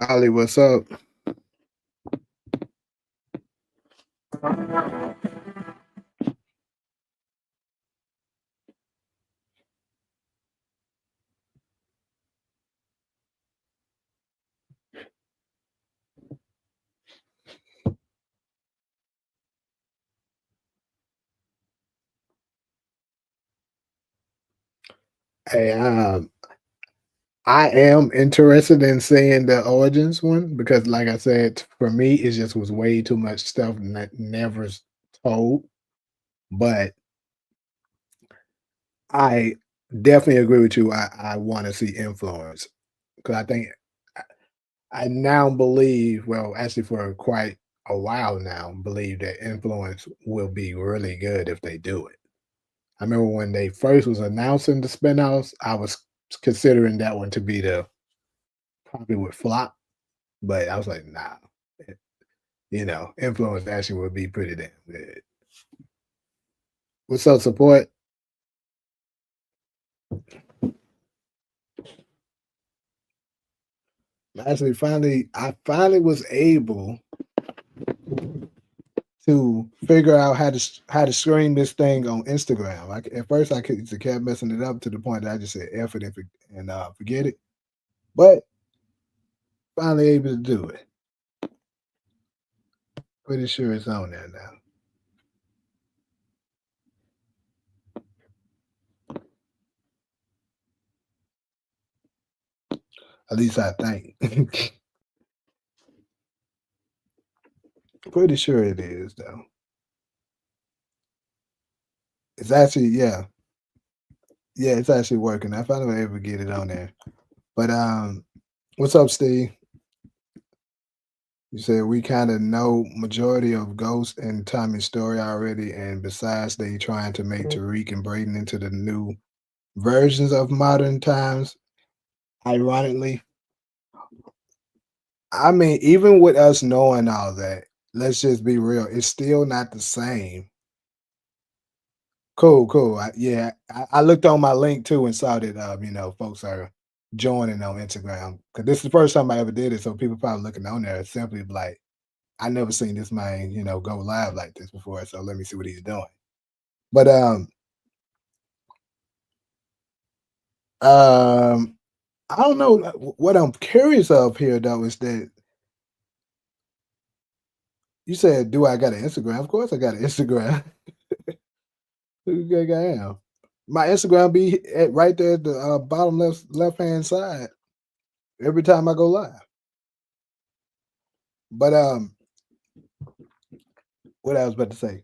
Ollie, what's up? Hey, I am interested in seeing the Origins one because, like I said, for me, it just was way too much stuff that never's told. But I definitely agree with you. I want to see influence because I think I I now believe, well, actually, for quite a while now, believe that influence will be really good if they do it. I remember when they first was announcing the spinoffs, I was considering that one to be the probably would flop, but I was like, nah, eh, influence actually would be pretty damn good. What's up, support? Actually, I finally was able to figure out how to stream this thing on Instagram. At first I kept messing it up to the point that I just said F it and forget it. But finally able to do it. Pretty sure it's on there now. At least I think. Pretty sure it is though. It's actually yeah, it's actually working. I finally was able to get it on there. But what's up, Steve? You said we kind of know majority of Ghost and Tommy's story already, and besides, they trying to make Tariq and Braden into the new versions of modern times. Ironically, I mean, even with us knowing all that, let's just be real. It's still not the same. Cool, cool. I looked on my link too and saw that folks are joining on Instagram because this is the first time I ever did it. So people probably looking on there simply like, I never seen this man, go live like this before. So let me see what he's doing. But um, I don't know. What I'm curious of here though is that you said, "Do I got an Instagram?" Of course, I got an Instagram. Who you think I am? My Instagram be right there at the bottom left hand side every time I go live. But what I was about to say.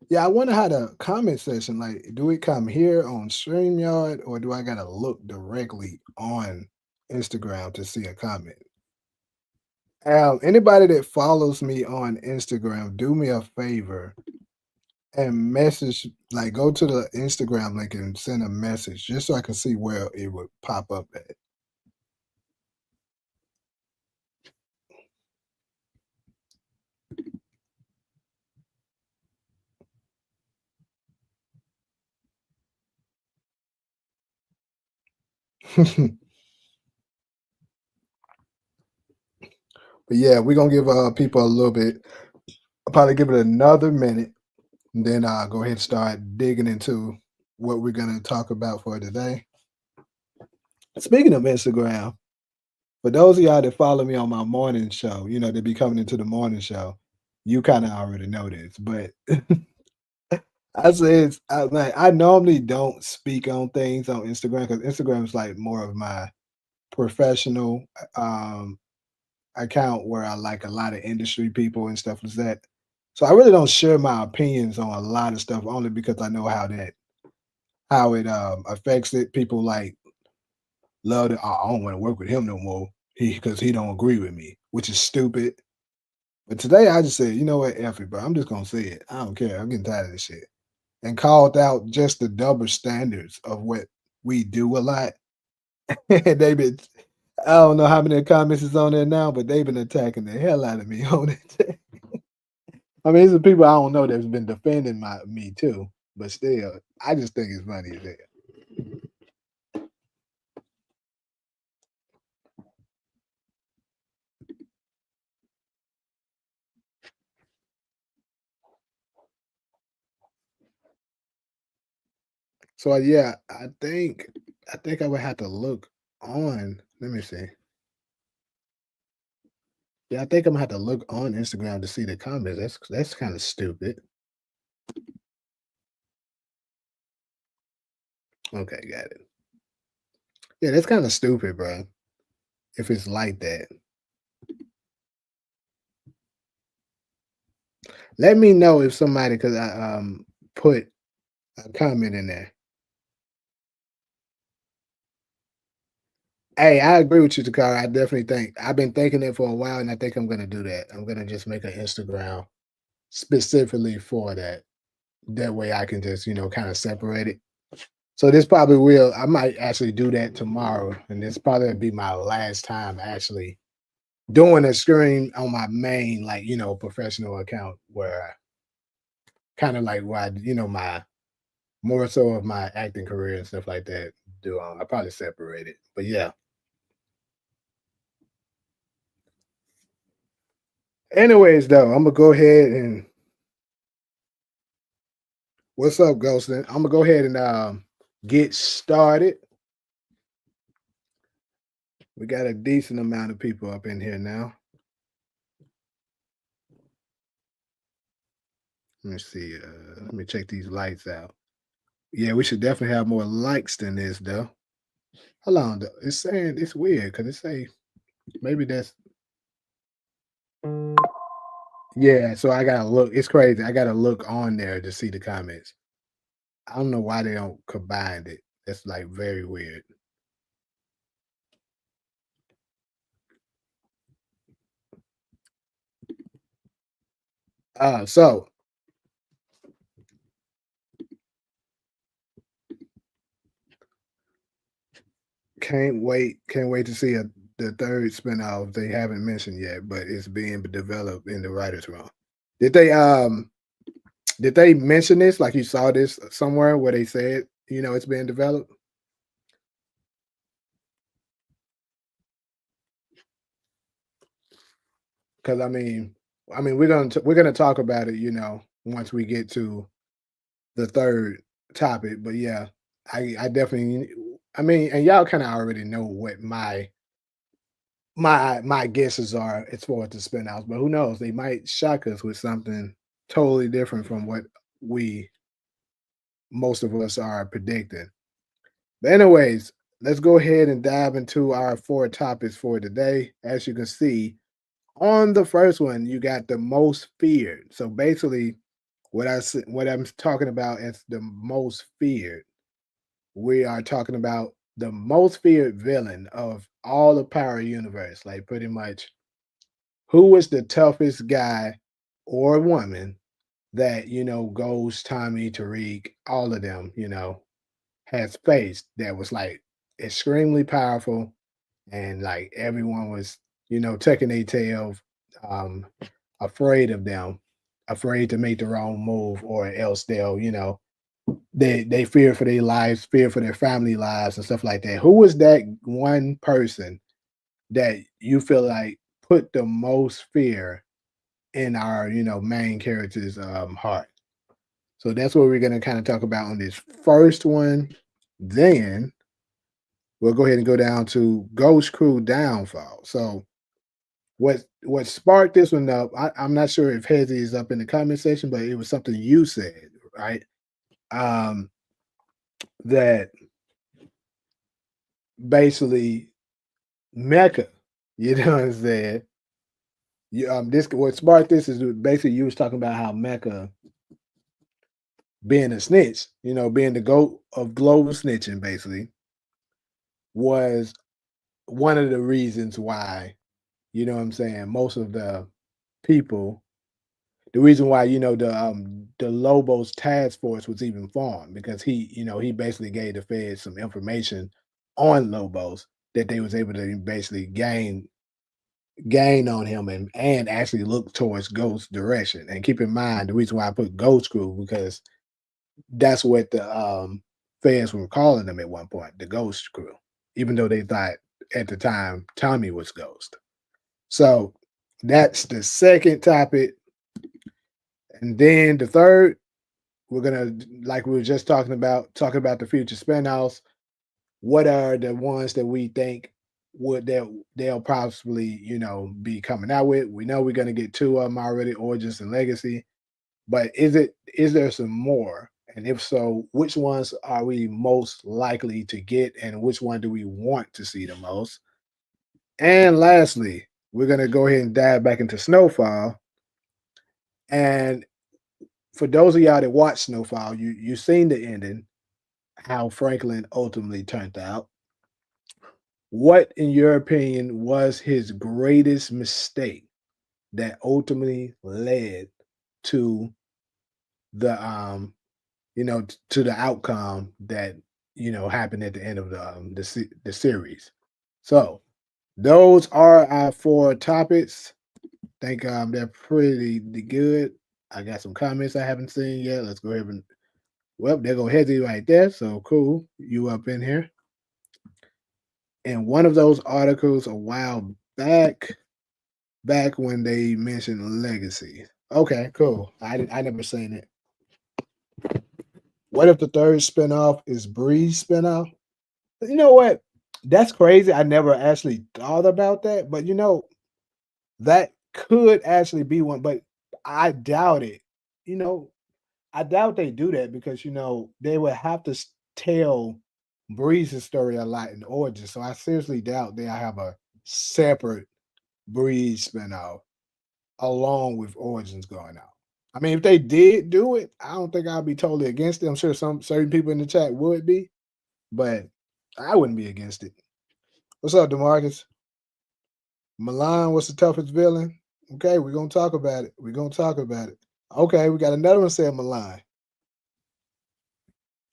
Yeah, I wonder how the comment section, like, do it come here on StreamYard or do I gotta look directly on Instagram to see a comment? Anybody that follows me on Instagram, do me a favor and message, like, go to the Instagram link and send a message just so I can see where it would pop up at. But yeah, we're gonna give people a little bit. I'll probably give it another minute, and then I'll go ahead and start digging into what we're gonna talk about for today. Speaking of Instagram, for those of y'all that follow me on my morning show, they be coming into the morning show. You kind of already know this, but I normally don't speak on things on Instagram because Instagram is like more of my professional account where I like a lot of industry people and stuff like that. So I really don't share my opinions on a lot of stuff only because I know how it affects it. People like love it. "Oh, I don't want to work with him no more. Because he don't agree with me, which is stupid. But today I just said, you know what, F it, bro. I'm just gonna say it. I don't care. I'm getting tired of this shit. And called out just the double standards of what we do a lot. And they've been I don't know how many comments is on there now, but they've been attacking the hell out of me on it. I mean, these are people I don't know that's been defending me too, but still, I just think it's funny as hell. So yeah, I think I would have to look on. Let me see. Yeah, I think I'm gonna have to look on Instagram to see the comments. That's kind of stupid. Okay, got it. Yeah, that's kind of stupid, bro. If it's like that, let me know if somebody because I put a comment in there. Hey, I agree with you, Takara. I definitely think I've been thinking it for a while, and I think I'm gonna do that. I'm gonna just make an Instagram specifically for that. That way, I can just kind of separate it. So this probably will. I might actually do that tomorrow, and this probably be my last time actually doing a screen on my main, like professional account, where kind of like where my more so of my acting career and stuff like that. Do I probably separate it, but yeah. Anyways, though, I'm gonna go ahead and what's up, Ghostin? I'm gonna go ahead and get started. We got a decent amount of people up in here now. Let me see. Let me check these lights out. Yeah, we should definitely have more likes than this, though. Hold on, though. It's saying it's weird because it say maybe that's yeah. So I gotta look. It's crazy. I gotta look on there to see the comments. I don't know why they don't combine it. That's like very weird. So can't wait to see the third spinoff they haven't mentioned yet, but it's being developed in the writers' room. Did they did they mention this? Like you saw this somewhere where they said it's being developed? Because I mean we're gonna talk about it, once we get to the third topic. But yeah, I definitely and y'all kind of already know what my guesses are as far as the spin-outs, but who knows? They might shock us with something totally different from what we most of us are predicting. But anyways, let's go ahead and dive into our four topics for today. As you can see, on the first one, you got the most feared. So basically, what I'm talking about as the most feared, we are talking about the most feared villain of all the Power universe. Like pretty much who was the toughest guy or woman that, Ghost, Tommy, Tariq, all of them, has faced that was like extremely powerful and like everyone was, tucking their tail, um, afraid of them, afraid to make the wrong move or else they'll, they fear for their lives, fear for their family lives and stuff like that. Who was that one person that you feel like put the most fear in our, main character's heart? So that's what we're gonna kind of talk about on this first one. Then we'll go ahead and go down to Ghost Crew Downfall. So what sparked this one up? I'm not sure if Hezzy is up in the comment section, but it was something you said, right? Um, that basically Mecca, you know what I'm saying? This what sparked this is basically you was talking about how Mecca being a snitch, being the goat of global snitching, basically, was one of the reasons why, what I'm saying, most of the people, the reason why, the Lobos task force was even formed because he basically gave the feds some information on Lobos that they was able to basically gain on him and actually look towards Ghost direction. And keep in mind the reason why I put Ghost Crew because that's what the fans were calling them at one point, the Ghost Crew, even though they thought at the time Tommy was Ghost. So that's the second topic. And then the third, we're gonna like we were just talking about the future spinoffs. What are the ones that we think would they'll possibly be coming out with? We know we're gonna get two of them already, Origins and Legacy. But is there some more? And if so, which ones are we most likely to get, and which one do we want to see the most? And lastly, we're gonna go ahead and dive back into Snowfall. And for those of y'all that watch Snowfall, you seen the ending, how Franklin ultimately turned out. What, in your opinion, was his greatest mistake that ultimately led to the to the outcome that happened at the end of the series? So those are our four topics. Think they're pretty good. I got some comments I haven't seen yet. Let's go ahead and well, they're gonna head to you right there. So cool, you up in here. In one of those articles a while back when they mentioned legacy. Okay, cool. I never seen it. What if the third spinoff is Bree's spinoff? You know what? That's crazy. I never actually thought about that, but that could actually be one, but I doubt it. You know, I doubt they do that because they would have to tell Breeze's story a lot in origin. So I seriously doubt they have a separate Breeze spinoff along with Origins going out. I mean, if they did do it, I don't think I'd be totally against it. I'm sure some certain people in the chat would be, but I wouldn't be against it. What's up, Demarcus? Milan was the toughest villain. Okay, we're gonna talk about it. We're gonna talk about it. Okay, we got another one saying Milan.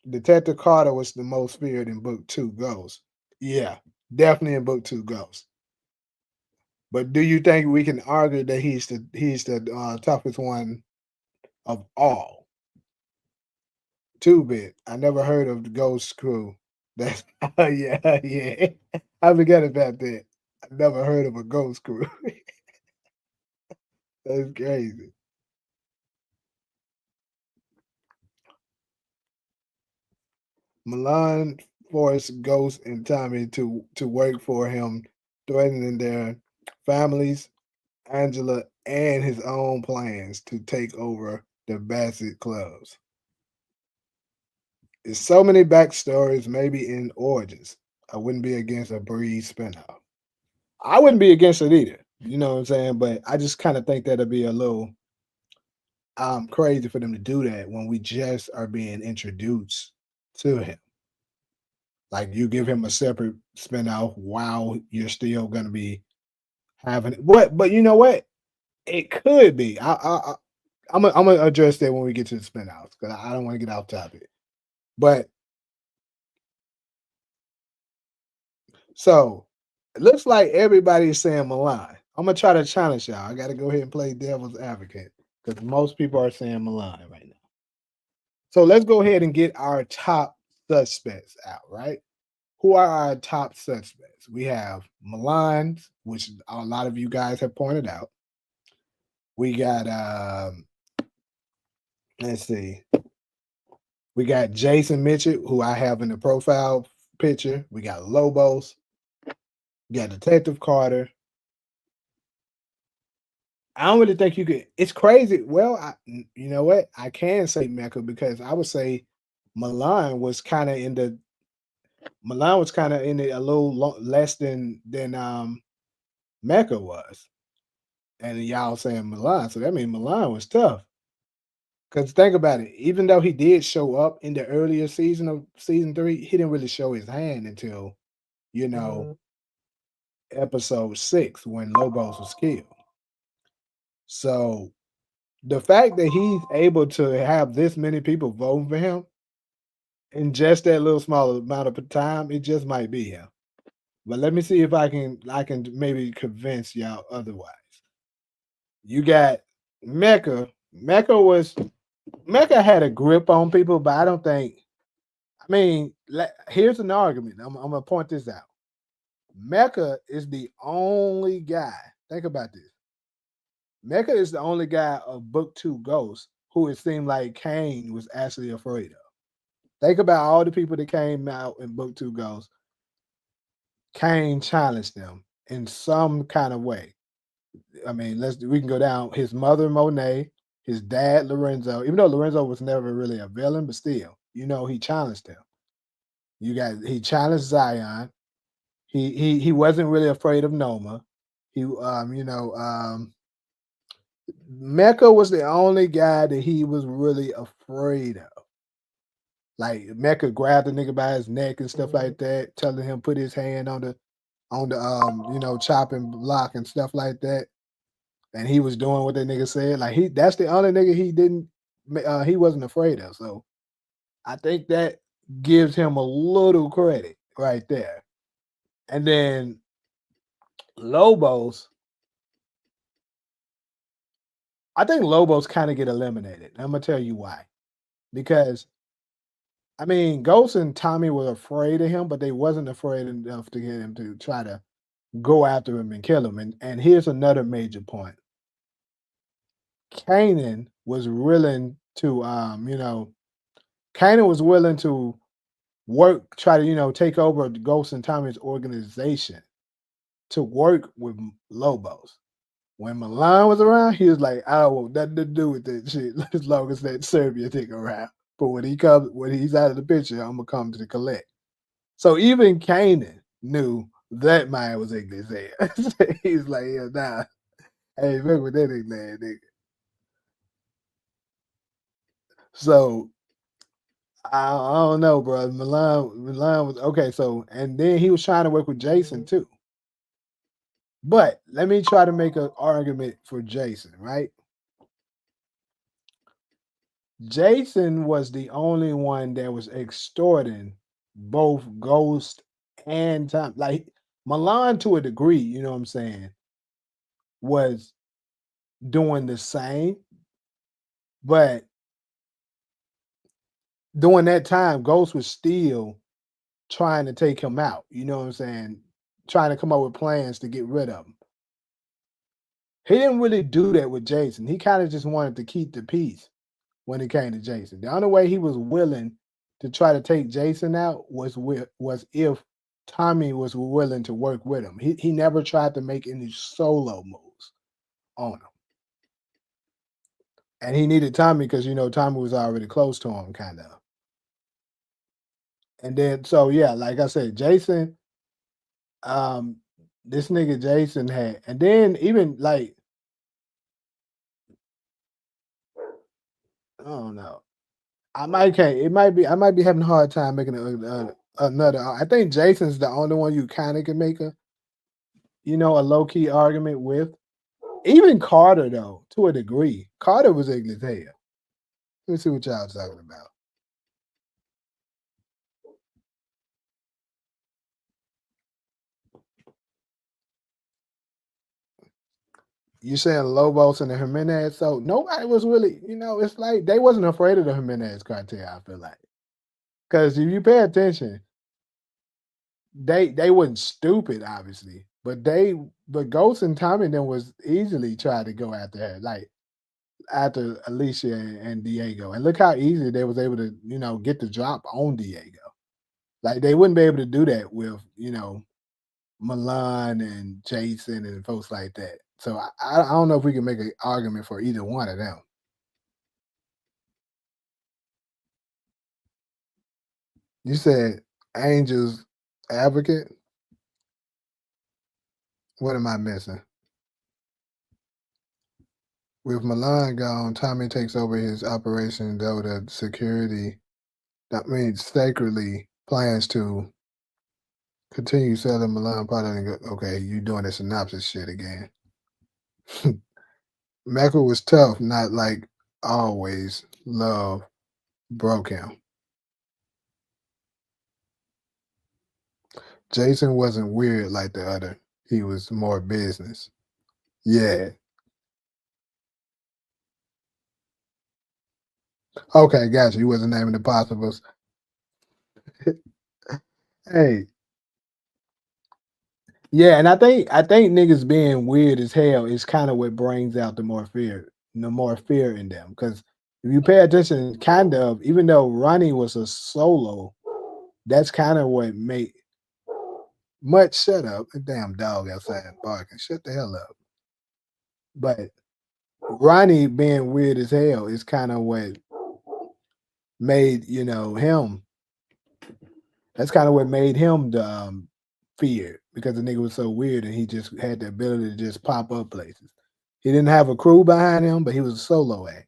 Detective Carter was the most feared in book two Ghost. Yeah, definitely in book two Ghost. But do you think we can argue that he's the toughest one of all? Two bit. I never heard of the Ghost Crew. That's yeah, yeah. I forget about that. I never heard of a Ghost Crew. That's crazy. Milan forced Ghost and Tommy to work for him, threatening their families, Angela, and his own plans to take over the Bassett clubs. There's so many backstories, maybe in Origins. I wouldn't be against a Breeze spinoff. I wouldn't be against it either. You know what I'm saying? But I just kind of think that'd be a little crazy for them to do that when we just are being introduced to him. Like you give him a separate spinoff while you're still gonna be having it. But you know what? It could be. I'm gonna address that when we get to the spinoffs because I don't want to get off topic. But so it looks like everybody's saying Milan. I'm gonna try to challenge y'all. I gotta go ahead and play devil's advocate because most people are saying Milan right now. So let's go ahead and get our top suspects out, right? Who are our top suspects? We have Milan, which a lot of you guys have pointed out. We got let's see. We got Jason Mitchell, who I have in the profile picture. We got Lobos. We got Detective Carter. I don't really think you could. It's crazy. Well, you know what? I can say Mecca because I would say Milan was kind of in the Milan was kind of in it a little less than Mecca was, and y'all saying Milan, so that means Milan was tough. Because think about it, even though he did show up in the earlier season of season three, he didn't really show his hand until you know episode six when Lobos was killed. So the fact that he's able to have this many people voting for him in just that little small amount of time, it just might be him. But let me see if I can maybe convince y'all otherwise. You got Mecca. Mecca had a grip on people, but I don't think. I mean, here's an argument. I'm gonna point this out. Mecca is the only guy. Think about this. Mecca is the only guy of Book Two Ghost who it seemed like Cain was actually afraid of. Think about all the people that came out in book two goes, Cain challenged them in some kind of way. I mean, we can go down his mother Monet, his dad Lorenzo, even though Lorenzo was never really a villain, but still, he challenged him. He challenged Zion. He wasn't really afraid of Noma. Mecca was the only guy that he was really afraid of. Like Mecca grabbed the nigga by his neck and stuff like that, telling him put his hand on the chopping block and stuff like that. And he was doing what that nigga said. Like that's the only nigga he wasn't afraid of. So I think that gives him a little credit right there. And then Lobos, I think Lobos kind of get eliminated. I'm gonna tell you why. Because I mean, Ghost and Tommy were afraid of him, but they wasn't afraid enough to get him to try to go after him and kill him. And here's another major point. Kanan was willing to Kanan was willing to try to, take over Ghost and Tommy's organization to work with Lobos. When Milan was around, he was like, I don't want nothing to do with that shit as long as that Serbia thing around. But when he's out of the picture, I'm gonna come to collect. So even Kanan knew that man was ignorant as hell. He's like, yeah, nah. Hey, fuck with that nigga. So I don't know, bro. Milan was okay. So and then he was trying to work with Jason too. But let me try to make an argument for Jason, right? Jason was the only one that was extorting both Ghost and Tom. Like Milan to a degree, you know what I'm saying, was doing the same, but during that time, Ghost was still trying to take him out. You know what I'm saying? Trying to come up with plans to get rid of him. He didn't really do that with Jason. He kind of just wanted to keep the peace when it came to Jason. The only way he was willing to try to take Jason out was if Tommy was willing to work with him. He never tried to make any solo moves on him. And he needed Tommy because Tommy was already close to him, kind of. And then so yeah, like I said, Jason, um, this nigga Jason had, and then even like I don't know. I might be having a hard time making another. I think Jason's the only one you kind of can make a low key argument with. Even Carter though, to a degree, Carter was ignorant as hell. Let me see what y'all talking about. You saying Lobos and the Jimenez? So nobody was really, it's like they wasn't afraid of the Jimenez cartel. I feel like because if you pay attention, they wasn't stupid, obviously, but Ghost and Tommy then was easily trying to go after her, like after Alicia and Diego, and look how easy they was able to, get the drop on Diego. Like they wouldn't be able to do that with, Milan and Jason and folks like that. So I don't know if we can make an argument for either one of them. You said Angel's advocate. What am I missing? With Milan gone, Tommy takes over his operation, though the security, that means sacredly plans to continue selling Milan product. Okay, you doing the synopsis shit again. Mecca was tough, not like always. Love broke him. Jason wasn't weird like the other. He was more business. Yeah. Okay, gotcha. He wasn't naming the possibles. Hey, yeah, and I think niggas being weird as hell is kind of what brings out the more fear in them. Because If you pay attention, kind of, even though Ronnie was a solo, that's kind of what made much shut up. A damn dog outside barking. Shut the hell up. But Ronnie being weird as hell is kind of what made, him. That's kind of what made him the feared because the nigga was so weird and he just had the ability to just pop up places. He didn't have a crew behind him, but he was a solo act.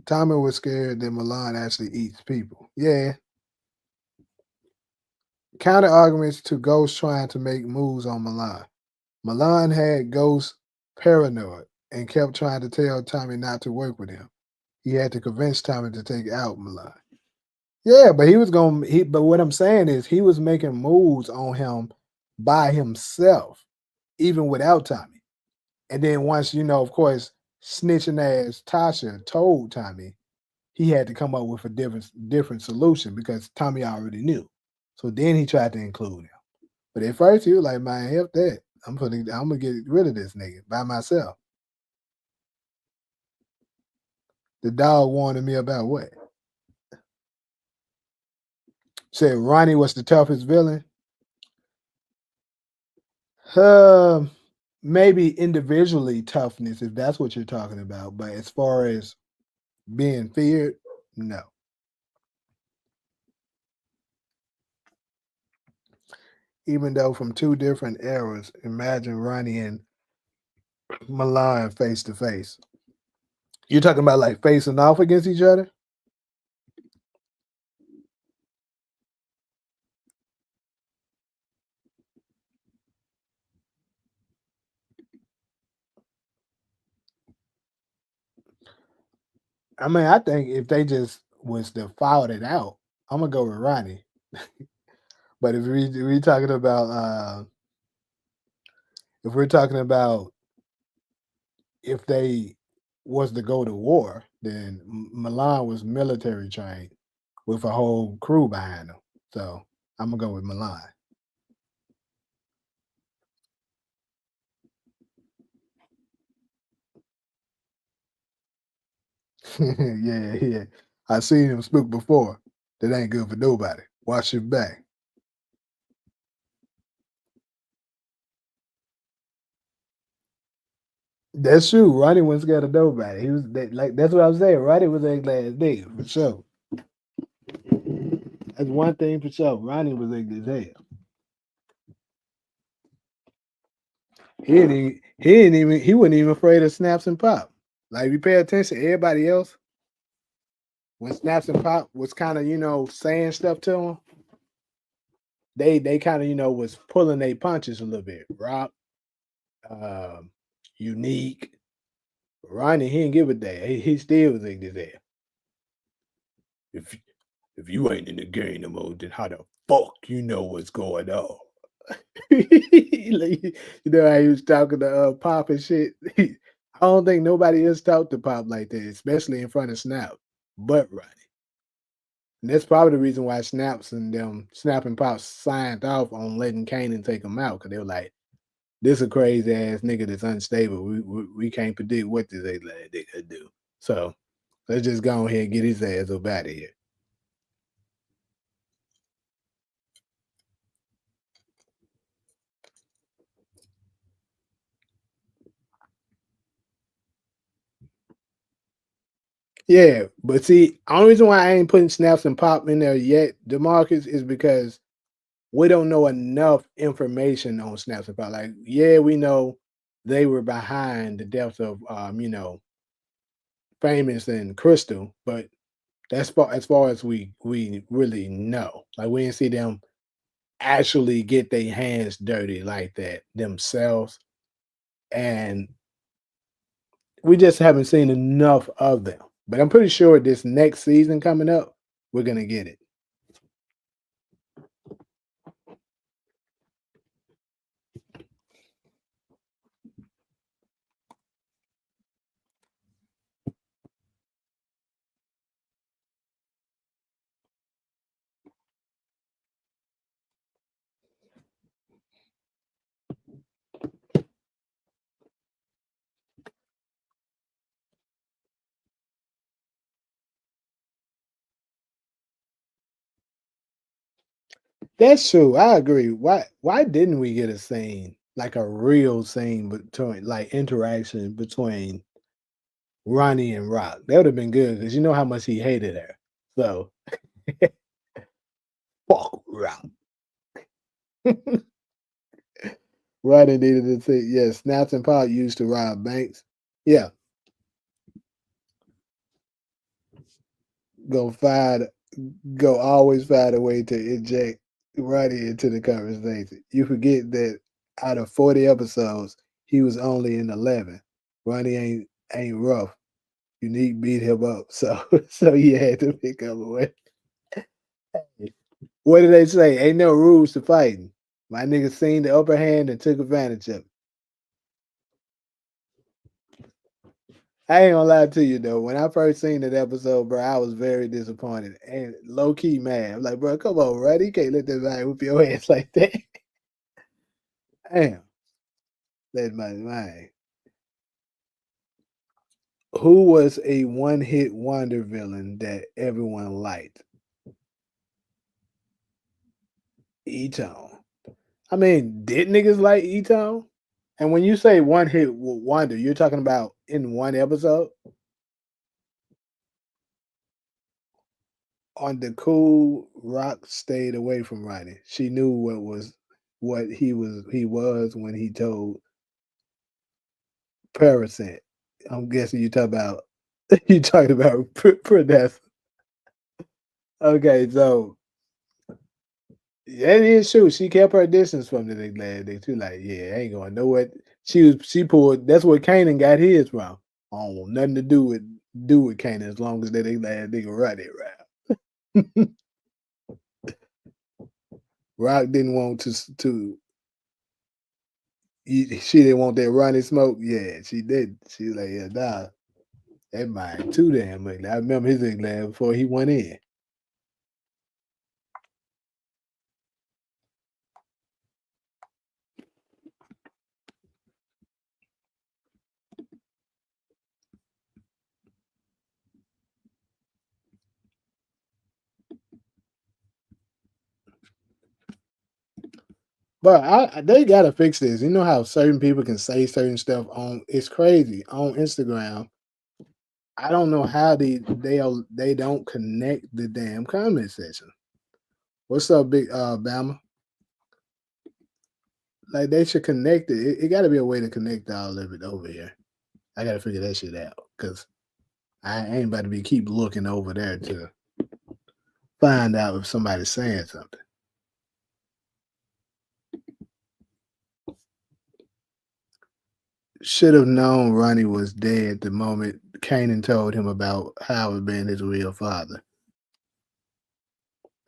Tommy was scared that Milan actually eats people. Yeah. Counter arguments to Ghost trying to make moves on Milan. Milan had Ghost paranoid and kept trying to tell Tommy not to work with him. He had to convince Tommy to take out Milan. Yeah, but he was going. But what I'm saying is, he was making moves on him by himself, even without Tommy. And then once of course, snitching ass Tasha told Tommy, he had to come up with a different solution because Tommy already knew. So then he tried to include him. But at first he was like, "Man, help that. I'm gonna get rid of this nigga by myself." The dog warned me about what? Said Ronnie was the toughest villain. Um, Maybe individually toughness, if that's what you're talking about. But as far as being feared, no. Even though from two different eras, imagine Ronnie and Milan face to face. You're talking about like facing off against each other? I mean, I think if they just was to fought it out, I'm gonna go with Ronnie. But if we talking about if we're talking about if they was to go to war, then Milan was military trained with a whole crew behind him. So I'm gonna go with Milan. Yeah, yeah. I seen him spook before. That ain't good for nobody. Watch your back. That's true. Ronnie wasn't scared of nobody. He was like that's what I was saying. Ronnie was a glass nigga for sure. That's one thing for sure. Ronnie was ugly as hell. He wasn't even afraid of snaps and pop. Like if you pay attention, everybody else when snaps and pop was kind of saying stuff to him, they kind of was pulling their punches a little bit. Rock, um, unique. Ronnie, he didn't give a damn. He still was ugly as hell. If if you ain't in the game no more, then how the fuck you know what's going on? Like, you know how he was talking to Pop and shit. I don't think nobody else talked to Pop like that, especially in front of Snap, but Ronnie. And that's probably the reason why Snaps and them Snap and Pop signed off on letting Kanan take him out because they were like, "This a crazy ass nigga that's unstable. We can't predict what this nigga do. So let's just go ahead and get his ass up out of here." Yeah, but see, only reason why I ain't putting Snaps and Pop in there yet, Demarcus, is because we don't know enough information on Snaps and Pop. Like, yeah, we know they were behind the deaths of Famous and Crystal, but that's far as far as we really know. Like we didn't see them actually get their hands dirty like that themselves. And we just haven't seen enough of them. But I'm pretty sure this next season coming up, we're gonna get it. That's true. I agree. Why didn't we get a scene, like a real scene between like interaction between Ronnie and Rock? That would have been good because you know how much he hated her. So fuck Rock. Ronnie needed to say, yeah, Snaps and Paul used to rob banks. Yeah, go find go always find a way to inject Ronnie into the conversation. You forget that out of 40 episodes, he was only in 11. Ronnie ain't rough. You need to beat him up. So so you had to pick up a way. What did they say? Ain't no rules to fighting. My nigga seen the upper hand and took advantage of it. I ain't gonna lie to you though. When I first seen that episode, bro, I was very disappointed and low key mad. I'm like, bro, come on, right? You can't let that man whip your ass like that. Damn, that my mind. Who was a one hit wonder villain that everyone liked? E-Tone. I mean, did niggas like E-Tone? And when you say one hit wonder, you're talking about in one episode on the cool Rock stayed away from Ronnie. She knew what he was when he told Parasite. I'm guessing you talk about you talking about Pradessa. Okay, so that is true. She kept her distance from the lad. They too like, yeah, I ain't going nowhere. She pulled. That's where Kanan got his from. I don't want nothing to do with Kanan as long as they lad they can run it around. Rock didn't want to. She didn't want that running smoke. Yeah, she did. She was like, yeah, nah, that mine too damn ugly. I remember his ugly before he went in. But they gotta fix this. You know how certain people can say certain stuff on it's crazy on Instagram. I don't know how they don't connect the damn comment section. What's up, big Bama? Like they should connect it. It got to be a way to connect all of it over here. I got to figure that shit out because I ain't about to be keep looking over there to find out if somebody's saying something. Should have known Ronnie was dead the moment Kanan told him about Howard being his real father.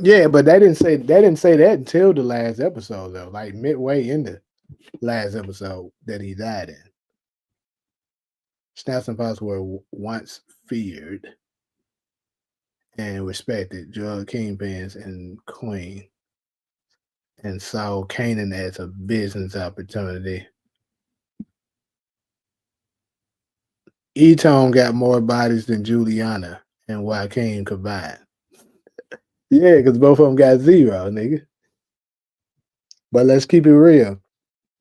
Yeah, but they didn't say that until the last episode though, like midway in the last episode that he died in. Snaps and Pops were once feared and respected drug kingpins and Queen, and saw Kanan as a business opportunity. E-Tone got more bodies than Juliana and Joaquin combined. Yeah, because both of them got zero, nigga. But let's keep it real.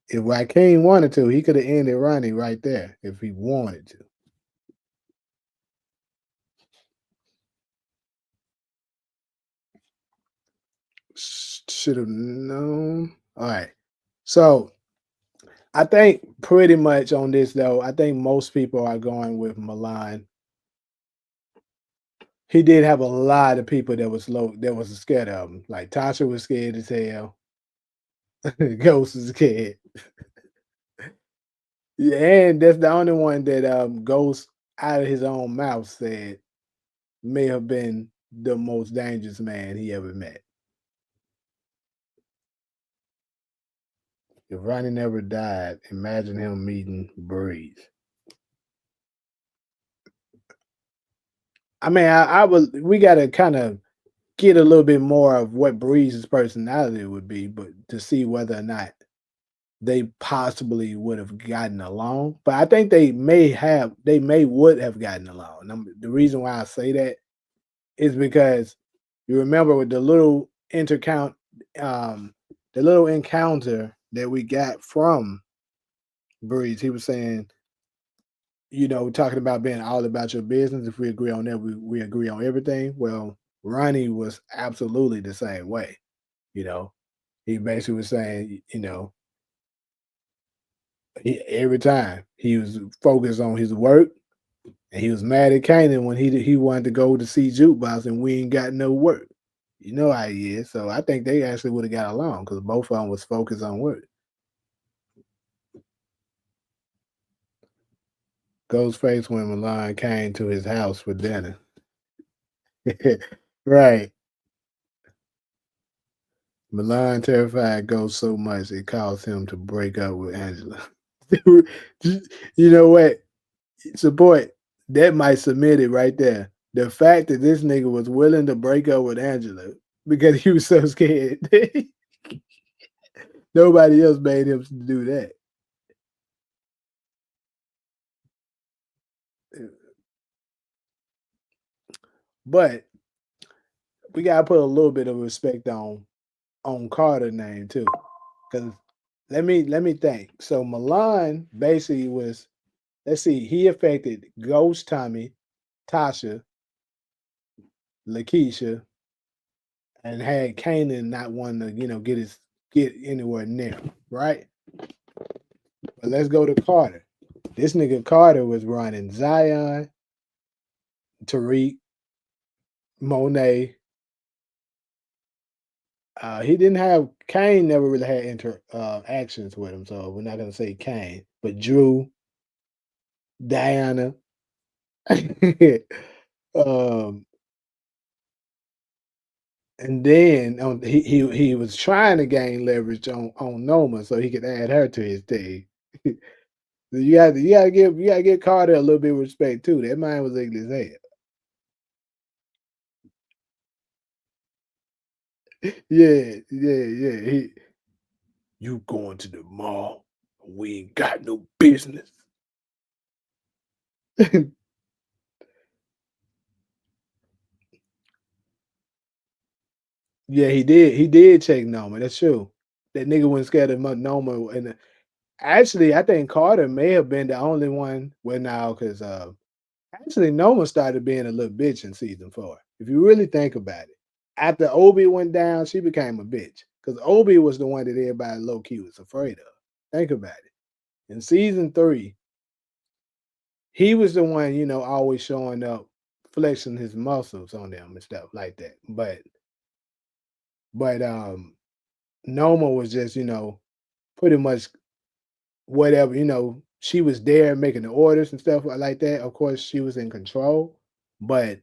If Joaquin wanted to, he could have ended Ronnie right there if he wanted to. Should have known. All right. So I think pretty much on this though, I think most people are going with Milan. He did have a lot of people that was scared of him. Like Tasha was scared as hell. Ghost was scared. Yeah, and that's the only one that Ghost out of his own mouth said may have been the most dangerous man he ever met. If Ronnie never died, imagine him meeting Breeze. I mean, I would we gotta kind of get a little bit more of what Breeze's personality would be, but to see whether or not they possibly would have gotten along. But I think they may would have gotten along. The reason why I say that is because you remember with the little um, the little encounter that we got from Breeze, he was saying, talking about being all about your business. If we agree on that, we agree on everything. Well, Ronnie was absolutely the same way. You know, he basically was saying, every time he was focused on his work, and he was mad at Kanan when he wanted to go to see Jukebox and we ain't got no work. You know how he is. So I think they actually would have got along because both of them was focused on work. Ghostface when Milan came to his house for dinner. Right. Milan terrified Ghost so much it caused him to break up with Angela. You know what? Support that might submit it right there. The fact that this nigga was willing to break up with Angela because he was so scared. Nobody else made him do that. But we gotta put a little bit of respect on Carter name too. Cause let me think. So Milan basically was, let's see, he affected Ghost Tommy, Tasha, Lakeisha, and had Kanan not wanting to, get anywhere near him, right? But let's go to Carter. This nigga Carter was running Zion, Tariq, Monet. He didn't have Kane. Never really had actions with him, so we're not gonna say Kane. But Drew, Diana, um, and then he was trying to gain leverage on Noma so he could add her to his team. You gotta give Carter a little bit of respect too. That man was ugly as hell. Yeah, yeah, yeah. You going to the mall? We ain't got no business. Yeah, he did. He did check Noma. That's true. That nigga wasn't scared of Noma. And actually, I think Carter may have been the only one. Well, now because actually Noma started being a little bitch in season 4. If you really think about it, after Obi went down, she became a bitch because Obi was the one that everybody low key was afraid of. Think about it. In season 3, he was the one, always showing up, flexing his muscles on them and stuff like that. But Noma was just, pretty much whatever, she was there making the orders and stuff like that. Of course, she was in control, but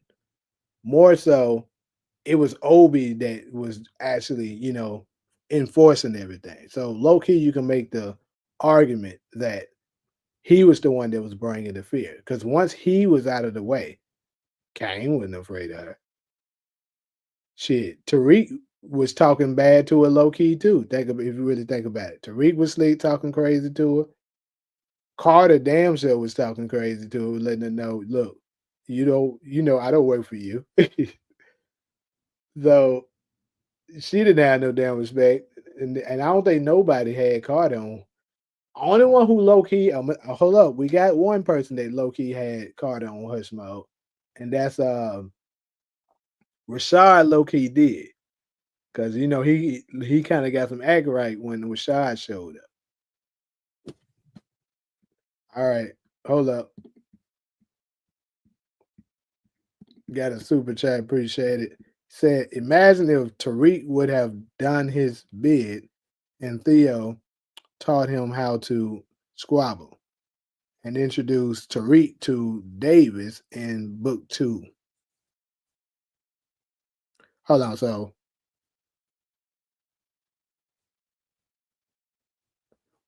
more so, it was Obi that was actually, enforcing everything. So low key, you can make the argument that he was the one that was bringing the fear because once he was out of the way, Kane wasn't afraid of her. Shit, Tariq was talking bad to her low key too. If you really think about it, Tariq was slick talking crazy to her. Carter damn sure was talking crazy to her, letting her know, look, I don't work for you. So she didn't have no damn respect, and I don't think nobody had Carter on. Only one who low key, hold up, we got one person that low key had Carter on hush mode, and that's Rashad low key did. Cause he kind of got some act right when Rashad showed up. All right, hold up. Got a super chat, appreciate it. Said, imagine if Tariq would have done his bid and Theo taught him how to squabble and introduced Tariq to Davis in book 2. Hold on, so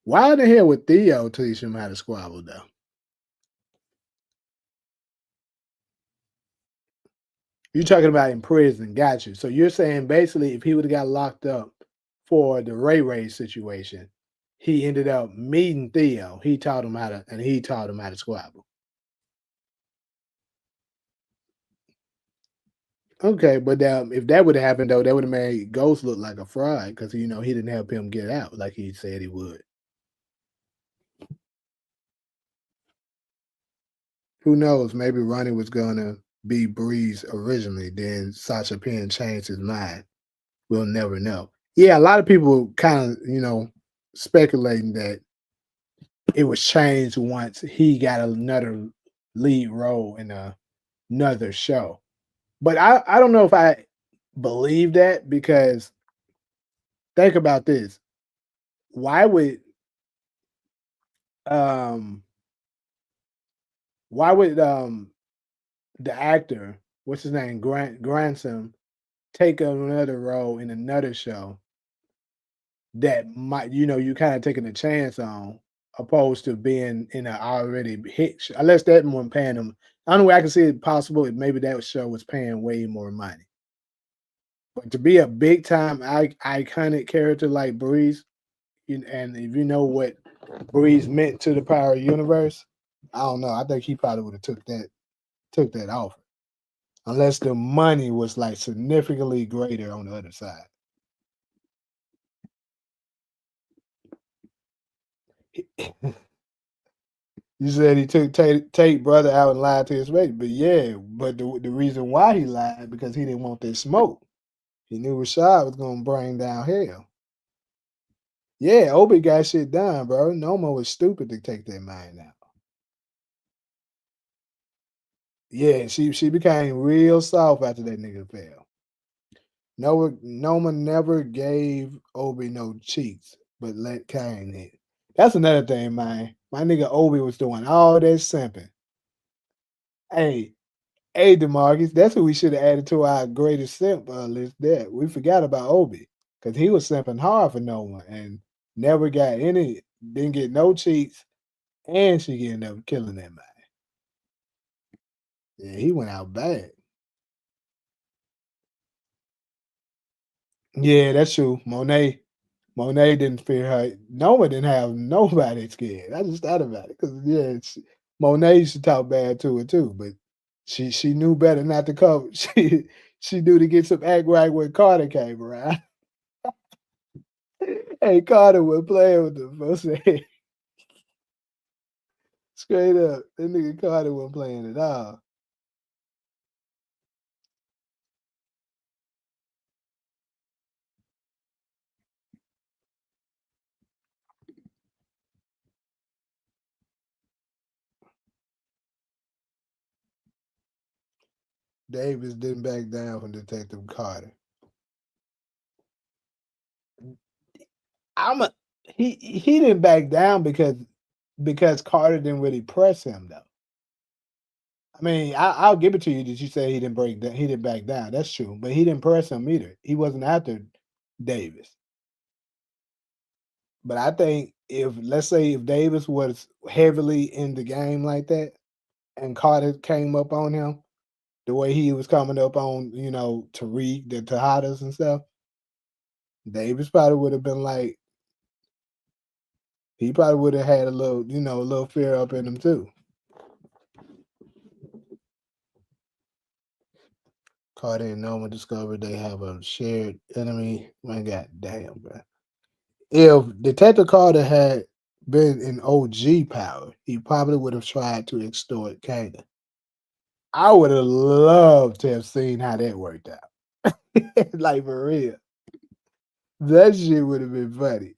why the hell would Theo teach him how to squabble though? You're talking about in prison, got you. So you're saying basically if he would have got locked up for the Ray situation, he ended up meeting Theo. He taught him how to squabble. Okay, but if that would have happened though, that would have made Ghost look like a fraud because he didn't help him get out like he said he would. Who knows? Maybe Ronnie was gonna be Breeze originally, then Sasha Penn changed his mind. We'll never know. Yeah, a lot of people kind of speculating that it was changed once he got another lead role in another show. But I don't know if I believe that because think about this. Why would um why would the actor, what's his name, Grandson, take another role in another show that might you kind of taking a chance on opposed to being in an already hit show, unless that one paying them. The only way I can see it possible is maybe that show was paying way more money. But to be a big time iconic character like Breeze, and if you know what Breeze meant to the Power Universe, I don't know. I think he probably would have took that off. Unless the money was like significantly greater on the other side. You said he took Tate brother out and lied to his face, but yeah, but the reason why he lied because he didn't want that smoke. He knew Rashad was gonna bring down hell. Yeah, Obi got shit done, bro. Noma was stupid to take that mine out. Yeah, she became real soft after that nigga fell. Noma never gave Obi no cheeks, but let Kane hit. That's another thing, man. My nigga Obi was doing all that simping. Hey, hey, Demarcus, that's what we should have added to our greatest simp list. There, we forgot about Obi because he was simping hard for Noma and never got any, didn't get no cheeks, and she ended up killing that man. Yeah, he went out bad. Yeah, that's true. Monet didn't fear her. Noma didn't have nobody scared. I just thought about it because Monet used to talk bad to her too, but she knew better not to cover. She knew to get some act right when Carter came around. Hey, Carter was playing with the folks. Straight up, that nigga Carter wasn't playing at all. Davis didn't back down from Detective Carter. I'm a he didn't back down because Carter didn't really press him though. I mean, I'll give it to you that you say he didn't break down, he didn't back down. That's true, but he didn't press him either. He wasn't after Davis. But I think if let's say if Davis was heavily in the game like that, and Carter came up on him the way he was coming up on Tariq, the Tejadas and stuff, Davis probably would have been like he probably would have had a little fear up in him too. Carter and Noma discovered they have a shared enemy. Man, god damn, bro. If Detective Carter had been in OG power, he probably would have tried to extort Kana. I would have loved to have seen how that worked out. Like for real. That shit would have been funny.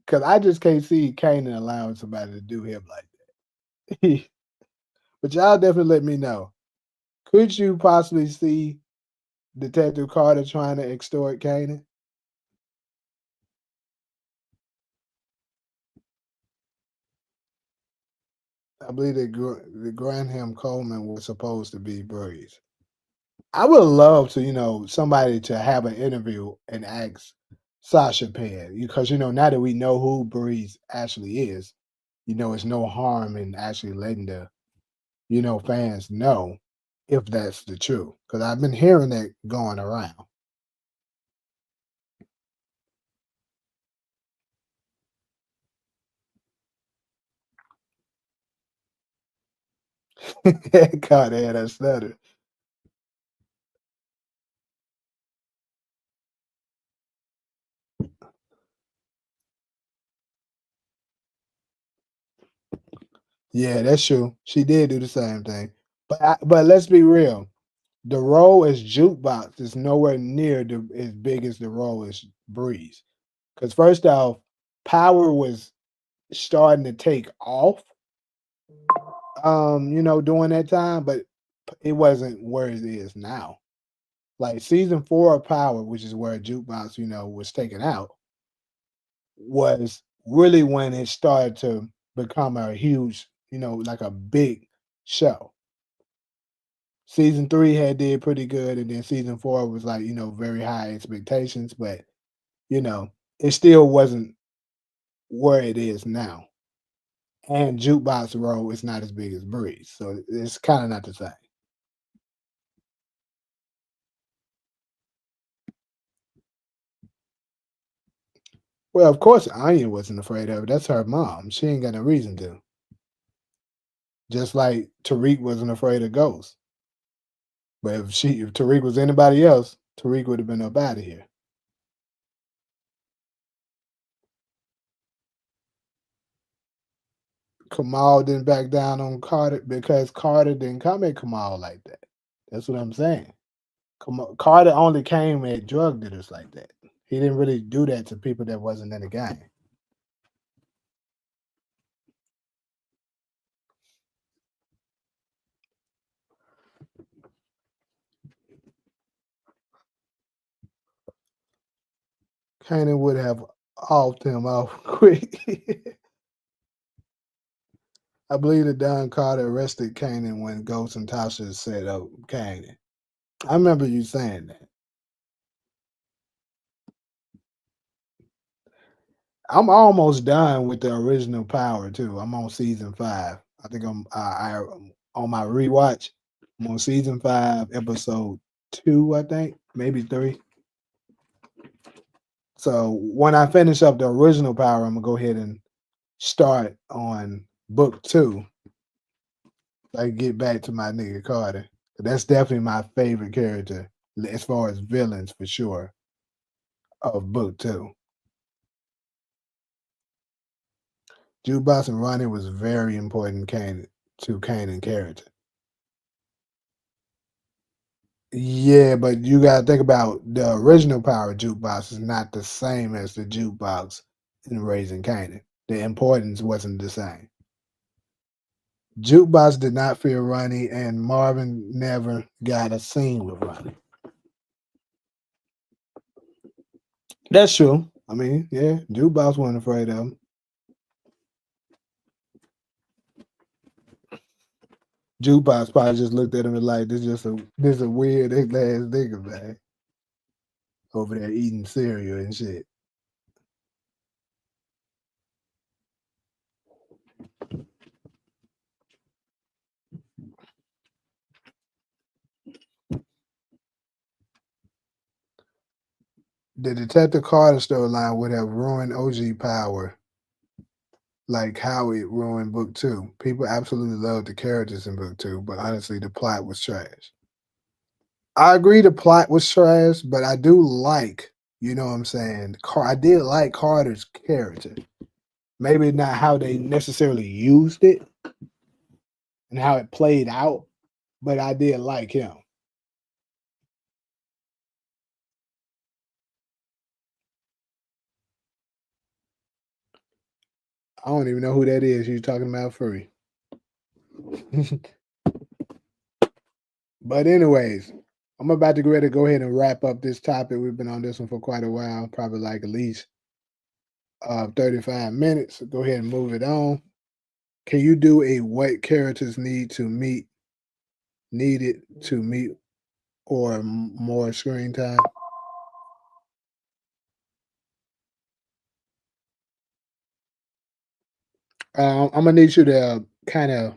Cause I just can't see Kanan allowing somebody to do him like that. But y'all definitely let me know. Could you possibly see Detective Carter trying to extort Kanan? I believe that the Granham Coleman was supposed to be Breeze. I would love to, somebody to have an interview and ask Sasha Penn because now that we know who Breeze actually is, it's no harm in actually letting the fans know if that's the truth. Because I've been hearing that going around. God had a stutter. Yeah, that's true. She did do the same thing. But let's be real. The role as jukebox is nowhere near as big as the role as Breeze. Because first off, Power was starting to take off, during that time, but it wasn't where it is now. Like season 4 of Power, which is where Jukebox, was taken out, was really when it started to become a huge, like a big show. Season 3 had did pretty good, and then season 4 was like, very high expectations, but you know, it still wasn't where it is now. And Jukebox role is not as big as Breeze, so it's kind of not the same. Well, of course, Anya wasn't afraid of it. That's her mom. She ain't got no reason to. Just like Tariq wasn't afraid of ghosts. But if Tariq was anybody else, Tariq would have been up out of here. Kamal didn't back down on Carter because Carter didn't come at Kamal like that. That's what I'm saying. Carter only came at drug dealers like that. He didn't really do that to people that wasn't in the gang. Kanan would have offed him off quick. I believe that Don Carter arrested Kanan when Ghost and Tasha set up Kanan. I remember you saying that. I'm almost done with the original Power too. I'm on season 5. I think on my rewatch. I'm on season 5, episode 2. I think maybe 3. So when I finish up the original Power, I'm gonna go ahead and start on book 2. I get back to my nigga Carter. That's definitely my favorite character as far as villains for sure of book 2. Jukebox and Ronnie was very important to Kanan character. Yeah, but you gotta think about the original Power Jukebox is not the same as the jukebox in Raising Kanan. The importance wasn't the same. Jukebox did not fear Ronnie, and Marvin never got a scene with Ronnie. That's true. I mean, yeah, Jukebox wasn't afraid of him. Jukebox probably just looked at him and like, this a weird ass nigga, man. Over there eating cereal and shit. The Detective Carter storyline would have ruined OG Power like how it ruined book 2. People absolutely loved the characters in book 2, but honestly, the plot was trash. I agree the plot was trash, but I do like, you know what I'm saying? I did like Carter's character. Maybe not how they necessarily used it and how it played out, but I did like him. I don't even know who that is. You talking about Furry. But anyways, I'm about to go ahead and wrap up this topic. We've been on this one for quite a while, probably like at least 35 minutes. So go ahead and move it on. Can you do a what characters needed to meet or more screen time? I'm gonna need you to kind of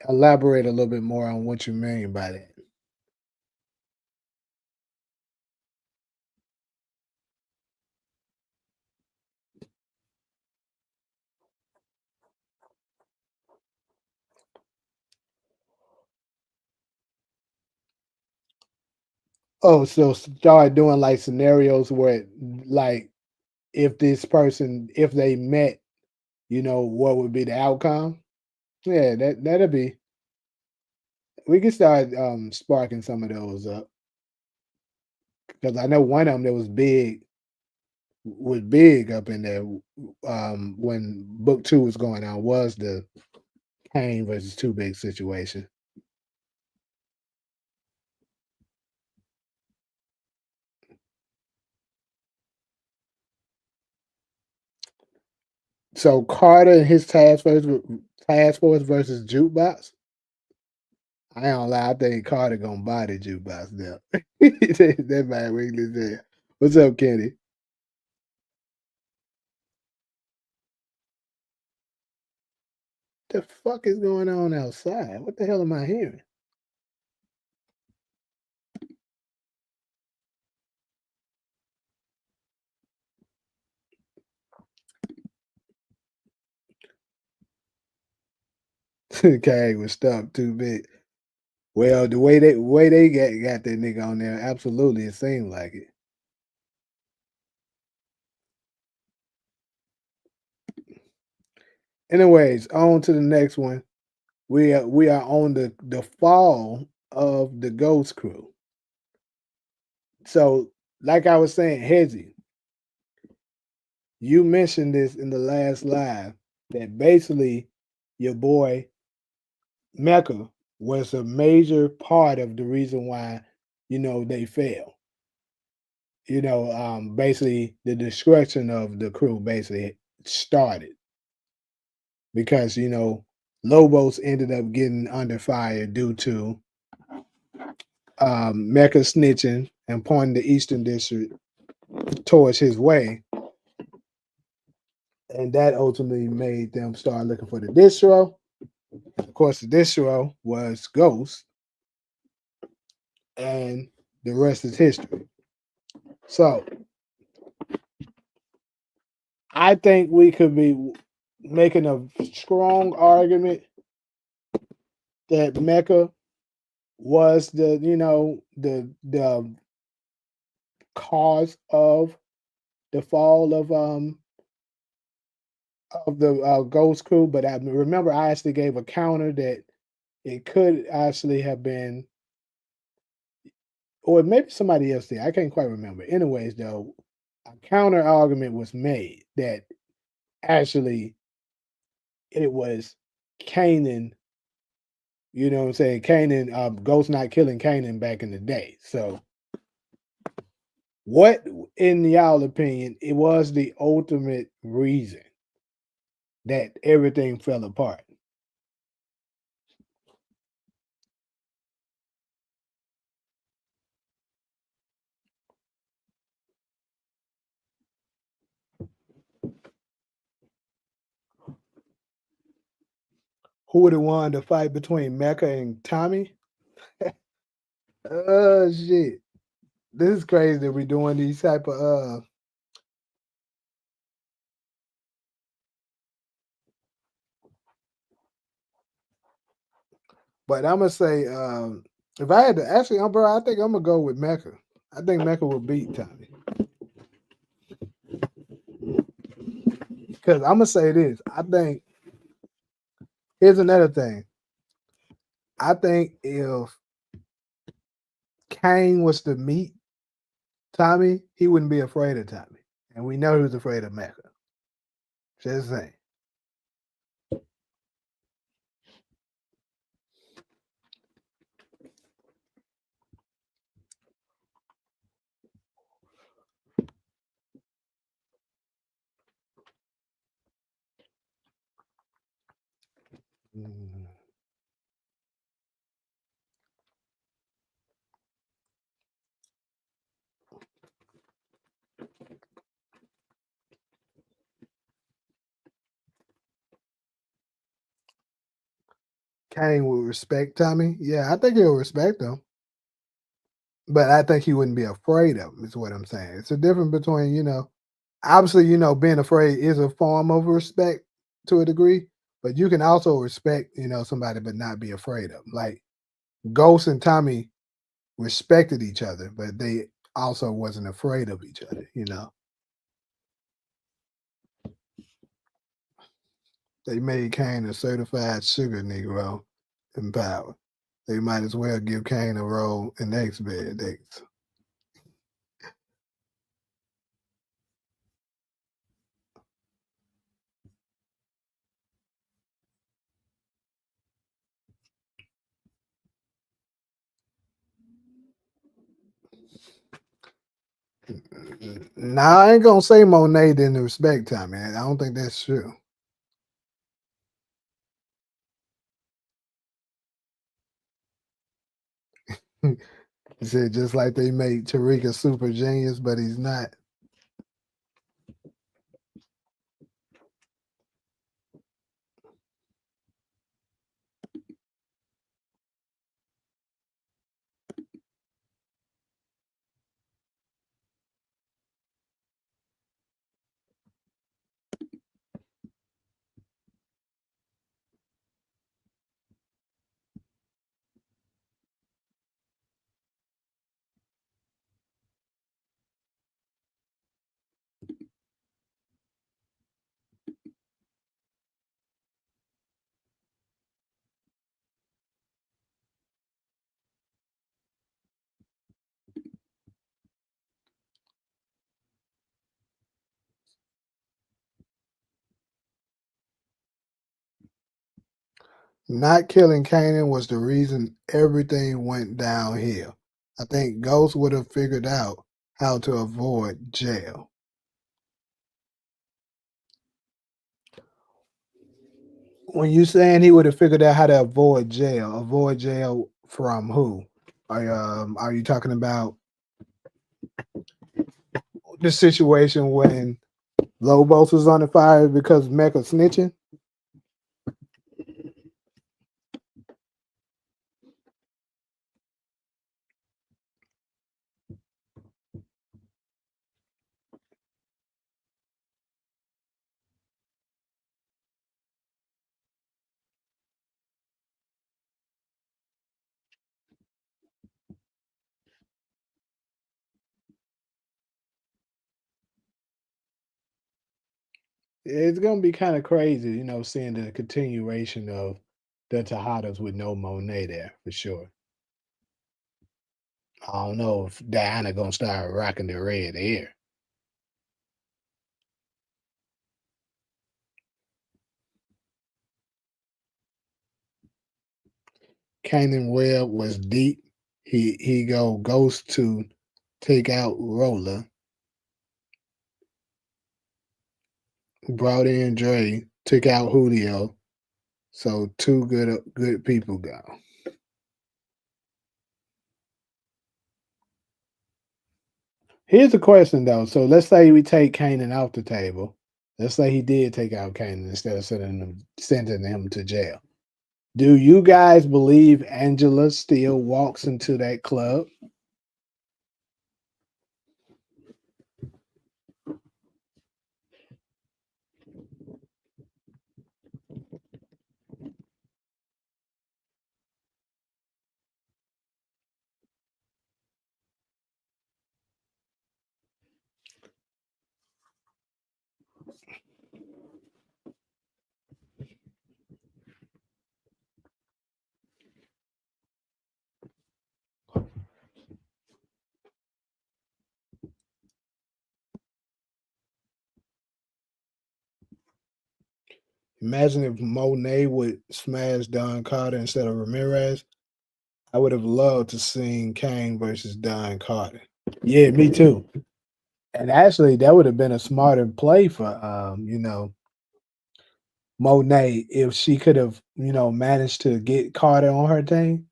elaborate a little bit more on what you mean by that. Oh, so start doing like scenarios where, like, if this person, if they met, what would be the outcome? Yeah, that'll be. We can start sparking some of those up because I know one of them that was big up in there when book two was going on was the Kane versus Too Big situation. So Carter and his task force versus Jukebox. I ain't gonna lie, I think Carter gonna buy the jukebox now. That man English there. What's up, Kenny? The fuck is going on outside? What the hell am I hearing? Kang was stuck too big. Well, the way they got that nigga on there, absolutely, it seemed like it. Anyways, on to the next one. We are on the fall of the Ghost Crew. So, like I was saying, Hezzy, you mentioned this in the last live that basically your boy Mecca was a major part of the reason why they failed. Basically the destruction of the crew basically started because Lobos ended up getting under fire due to Mecca snitching and pointing the Eastern District towards his way, and that ultimately made them start looking for the distro. Of course, the distro was Ghost, and the rest is history. So I think we could be making a strong argument that Mecca was the cause of the fall of the Ghost Crew. But I remember I actually gave a counter that it could actually have been, or maybe somebody else did. I can't quite remember. Anyways, though, a counter argument was made that actually it was Kanan. You know what I'm saying? Kanan, Ghost not killing Kanan back in the day. So, what, in y'all opinion, it was the ultimate reason that everything fell apart? Who would have won the fight between Mecca and Tommy? Oh shit! This is crazy that we're doing these type of. But I'm gonna say, if I had to actually, bro, I think I'm gonna go with Mecca. I think Mecca will beat Tommy because I'm gonna say this. I think here's another thing. I think if Kane was to meet Tommy, he wouldn't be afraid of Tommy, and we know he was afraid of Mecca. Just saying. Mm. Kane would respect Tommy. Yeah, I think he'll respect him. But I think he wouldn't be afraid of him, is what I'm saying. It's a difference between, obviously, being afraid is a form of respect to a degree, but you can also respect, somebody but not be afraid of 'em. Like Ghost and Tommy respected each other, but they also wasn't afraid of each other. They made Kane a certified sugar Negro in power. They might as well give Kane a role in X Benedicts. Now I ain't gonna say Monet didn't respect Tommy. I don't think that's true. He said just like they made Tariq a super genius, but he's not. Not killing Kanan was the reason everything went downhill. I think Ghost would have figured out how to avoid jail. When you saying he would have figured out how to avoid jail from who? Are you talking about the situation when Lobos was on the fire because Mecca snitching? It's gonna be kind of crazy, seeing the continuation of the Tejadas with no Monet there for sure. I don't know if Diana gonna start rocking the red hair. Cannon Webb was deep. He go Ghost to take out Roller, brought in Dre, took out Julio. So two good people go. Here's the question though. So let's say we take Kanan off the table. Let's say he did take out Kanan instead of sending him to jail. Do you guys believe Angela still walks into that club? Imagine if Monet would smash Don Carter instead of Ramirez. I would have loved to seen Kane versus Don Carter. Yeah, me too. And actually, that would have been a smarter play for Monet if she could have managed to get Carter on her team.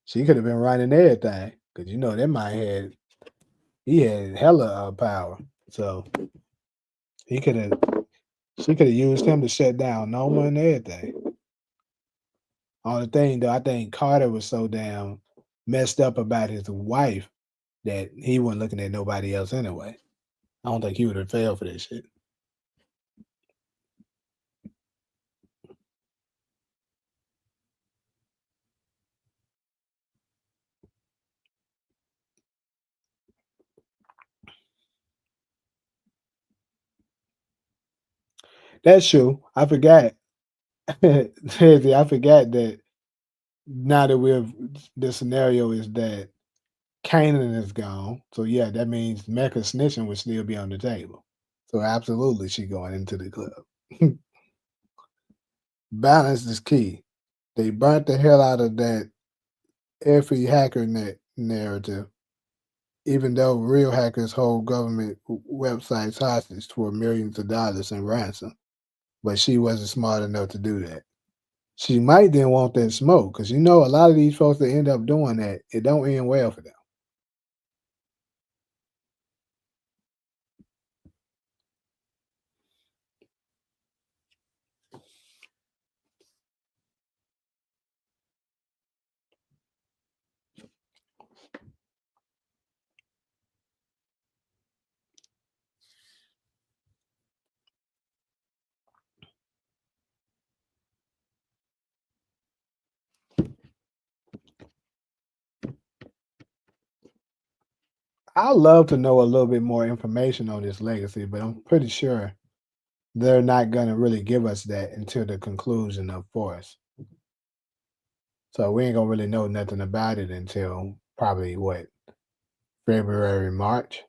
She could have been running everything because that man he had hella power. So he could have she could have used him to shut down Noma and everything. Only thing though, I think Carter was so damn messed up about his wife that he wasn't looking at nobody else anyway. I don't think he would have failed for this shit. That's true. I forgot. Seriously, I forgot that now that we're the scenario is that Canaan is gone. So yeah, that means Mecca snitching would still be on the table. So absolutely she going into the club. Balance is key. They burnt the hell out of that every hacker net narrative, even though real hackers hold government websites hostage for millions of dollars in ransom. But she wasn't smart enough to do that. She might then want that smoke because you know a lot of these folks that end up doing that, it don't end well for them. I'd love to know a little bit more information on this legacy, but I'm pretty sure they're not going to really give us that until the conclusion of Force. So we ain't gonna really know nothing about it until probably what, February, March.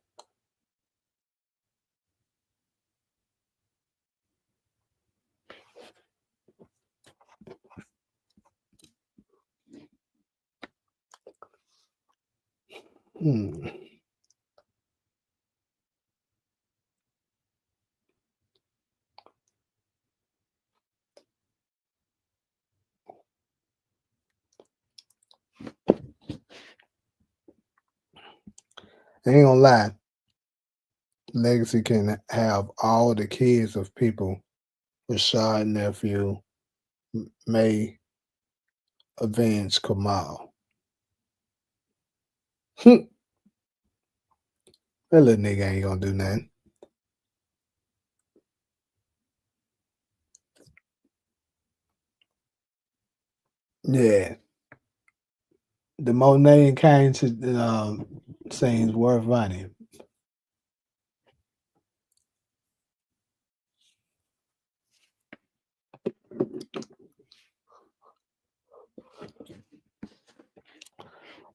Hmm. I ain't gonna lie, Legacy can have all the kids of people. Rashad nephew may avenge Kamal. that little nigga ain't gonna do nothing. Yeah, the Monet and Kane scenes were funny.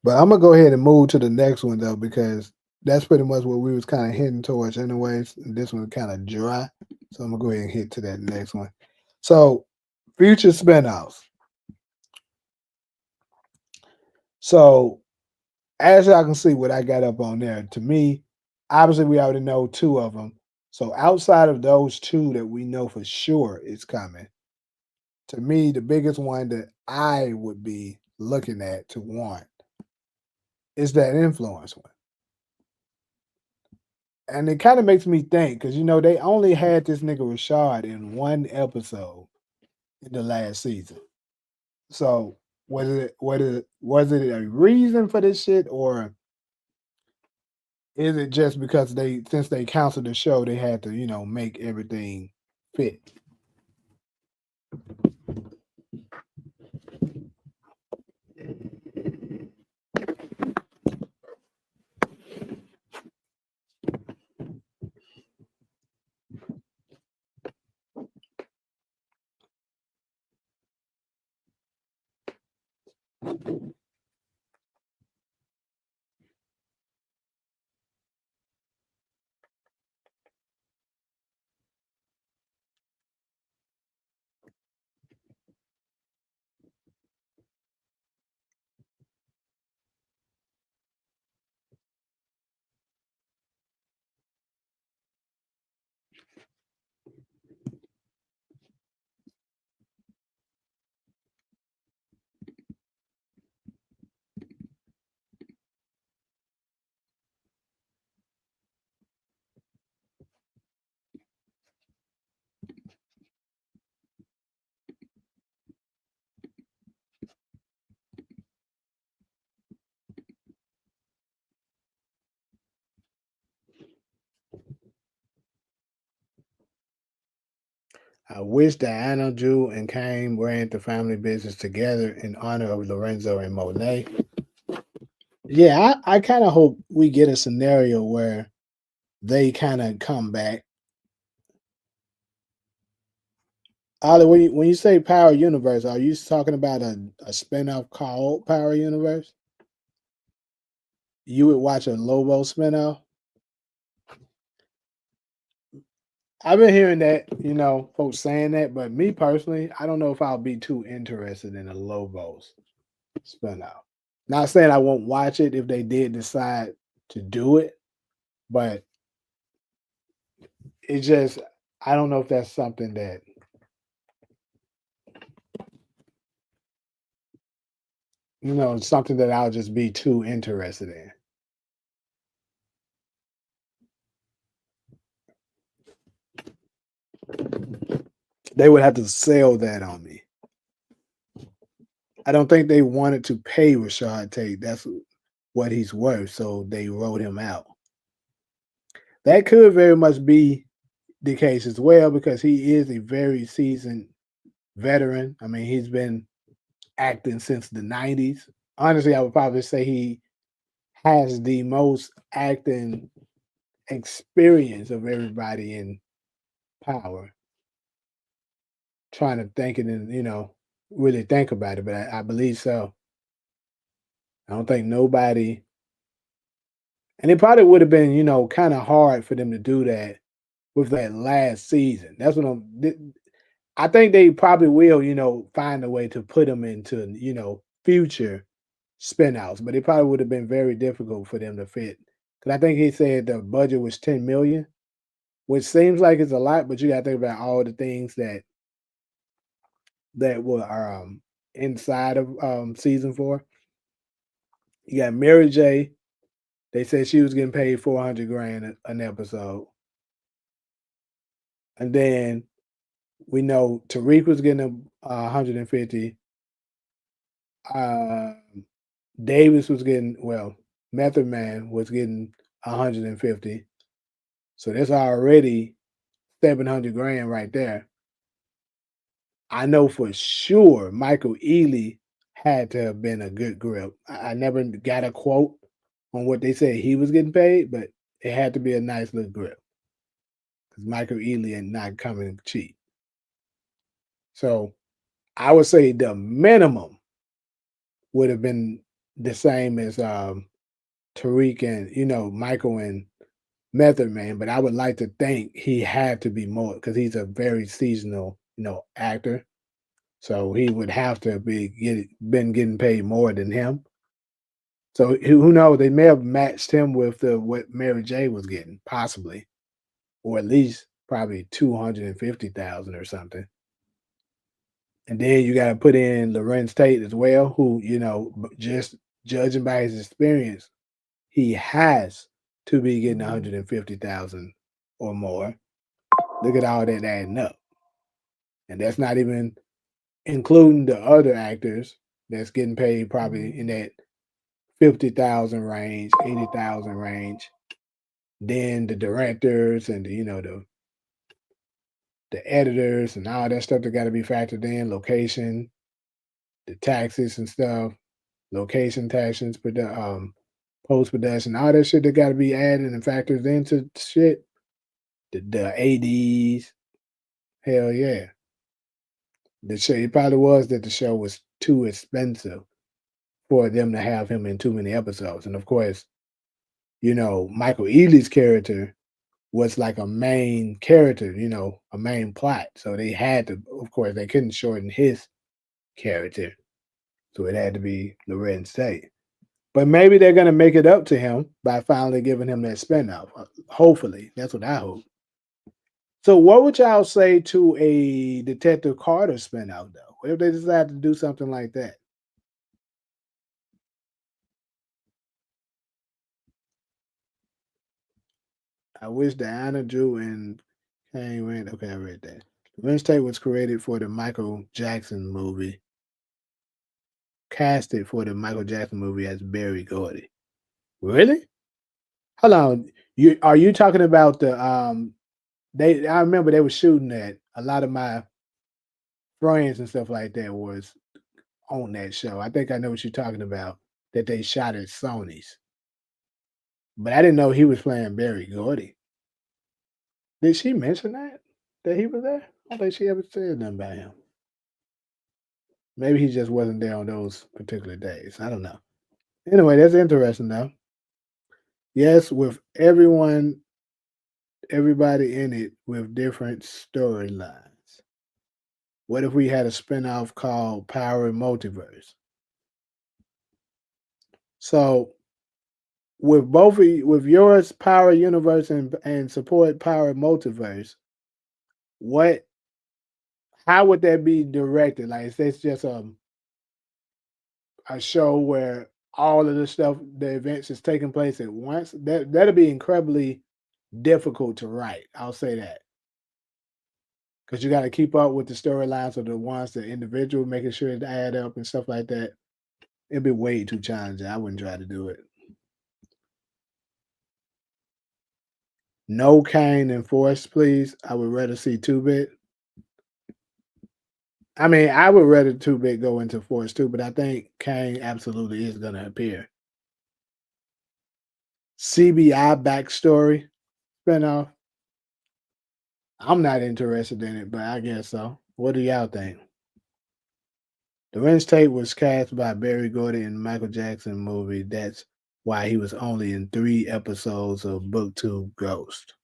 But I'm gonna go ahead and move to the next one though because that's pretty much what we was kind of heading towards, anyways. This one's kind of dry, so I'm gonna go ahead and hit to that next one. So, future spinoffs. So, as y'all can see, what I got up on there, to me, obviously we already know two of them. So, outside of those two that we know for sure is coming, to me, the biggest one that I would be looking at to want is that influence one. And it kind of makes me think because you know they only had this nigga Rashad in one episode in the last season. So was it a reason for this shit, or is it just because they since they canceled the show they had to make everything fit? I wish Diana, Drew, and Kane ran the family business together in honor of Lorenzo and Monet. Yeah, I kind of hope we get a scenario where they kind of come back Ollie, when you say Power Universe, are you talking about a spinoff called Power Universe? You would watch a Lobo spinoff? I've been hearing that, folks saying that, but me personally, I don't know if I'll be too interested in a Lobos spinoff. Not saying I won't watch it if they did decide to do it, but it's just I don't know if that's something that something that I'll just be too interested in. They would have to sell that on me. I don't think they wanted to pay Rashad Tate. That's what he's worth, so they wrote him out. That could very much be the case as well because he is a very seasoned veteran. I mean, he's been acting since the 90s. Honestly, I would probably say he has the most acting experience of everybody in Power. Trying to think it and, really think about it, but I believe so. I don't think nobody, and it probably would have been, kind of hard for them to do that with that last season. That's what I think they probably will, find a way to put them into, future spinouts, but it probably would have been very difficult for them to fit. Because I think he said the budget was 10 million, which seems like it's a lot, but you got to think about all the things that were inside of season 4. You got Mary J. They said she was getting paid 400 grand an episode, and then we know Tariq was getting 150. Uh, Davis was getting Method Man was getting 150. So that's already 700 grand right there. I know for sure Michael Ealy had to have been a good grip. I never got a quote on what they said he was getting paid, but it had to be a nice little grip because Michael Ealy and not coming cheap. So I would say the minimum would have been the same as Tariq and Michael and Method Man, but I would like to think he had to be more because he's a very seasonal actor. So he would have to been getting paid more than him. So who knows? They may have matched him with what Mary J was getting, possibly, or at least probably 250,000 or something. And then you got to put in Lorenz Tate as well, who just judging by his experience, he has to be getting 150,000 or more. Look at all that adding up, and that's not even including the other actors that's getting paid probably in that 50,000 range, 80,000 range. Then the directors and the editors and all that stuff that got to be factored in, location, the taxes and stuff, location taxes, but the post production, all that shit that got to be added and factored into shit. The ADs, hell yeah. The show it probably was that the show was too expensive for them to have him in too many episodes. And of course, Michael Ealy's character was like a main character, a main plot. So they had to, of course, they couldn't shorten his character. So it had to be Lorenz Tate. But maybe they're gonna make it up to him by finally giving him that spinoff. Hopefully, that's what I hope. So, what would y'all say to a Detective Carter spinoff, though? What if they decide to do something like that? I wish Diana Drew and Kane Rand. Okay, I read that. Lorenz Tate was created for the Michael Jackson movie, casted for the Michael Jackson movie as Barry Gordy. Really? Hold on. Are you talking about the they I remember they were shooting that. A lot of my friends and stuff like that was on that show. I think I know what you're talking about. That they shot at Sony's. But I didn't know he was playing Barry Gordy. Did she mention that? That he was there? I don't think she ever said nothing about him. Maybe he just wasn't there on those particular days. I don't know. Anyway, that's interesting though. Yes, with everybody in it with different storylines. What if we had a spinoff called Power Multiverse? So with with yours Power Universe and support Power Multiverse, what how would that be directed? Like is this just a show where all of the stuff, the events is taking place at once? That'll be incredibly difficult to write. I'll say that. Because you got to keep up with the storylines of the ones the individual, making sure it add up and stuff like that. It'd be way too challenging. I wouldn't try to do it. No Kane and Force, please. I would rather see two bit. I mean, I would rather two bit go into Force too, but I think Kane absolutely is gonna appear. CBI backstory spinoff. I'm not interested in it, but I guess so. What do y'all think? The Wrench Tape was cast by Barry Gordy in the Michael Jackson movie. That's why he was only in 3 episodes of BookTube Ghost.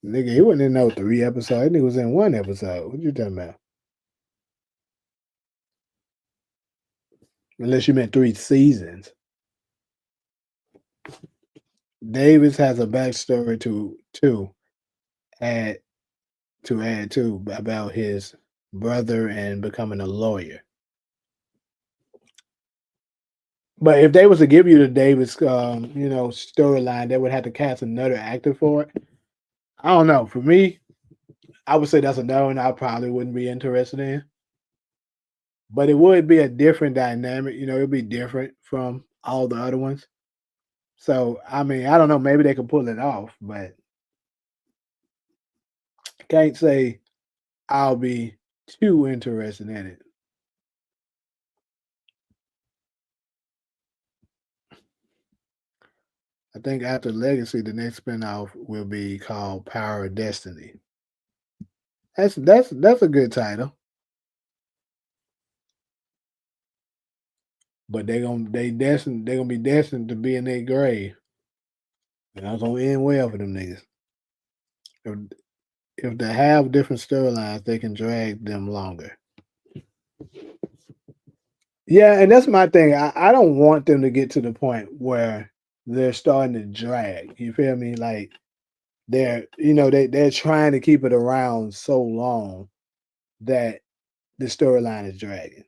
Nigga, he wasn't in no 3 episodes. That nigga was in 1 episode. What you talking about? Unless you meant 3 seasons. Davis has a backstory add add to about his brother and becoming a lawyer. But if they was to give you the Davis, storyline, they would have to cast another actor for it. I don't know. For me, I would say that's a no, and I probably wouldn't be interested in. But it would be a different dynamic. It'd be different from all the other ones. So I mean, I don't know. Maybe they could pull it off, but can't say I'll be too interested in it. I think after Legacy, the next spinoff will be called Power of Destiny. That's a good title. But they're gonna be destined to be in their grave. And that's gonna end well for them niggas. If, if they have different storylines, they can drag them longer. Yeah, and that's my thing. I don't want them to get to the point where they're starting to drag. You feel me? Like they're trying to keep it around so long that the storyline is dragging.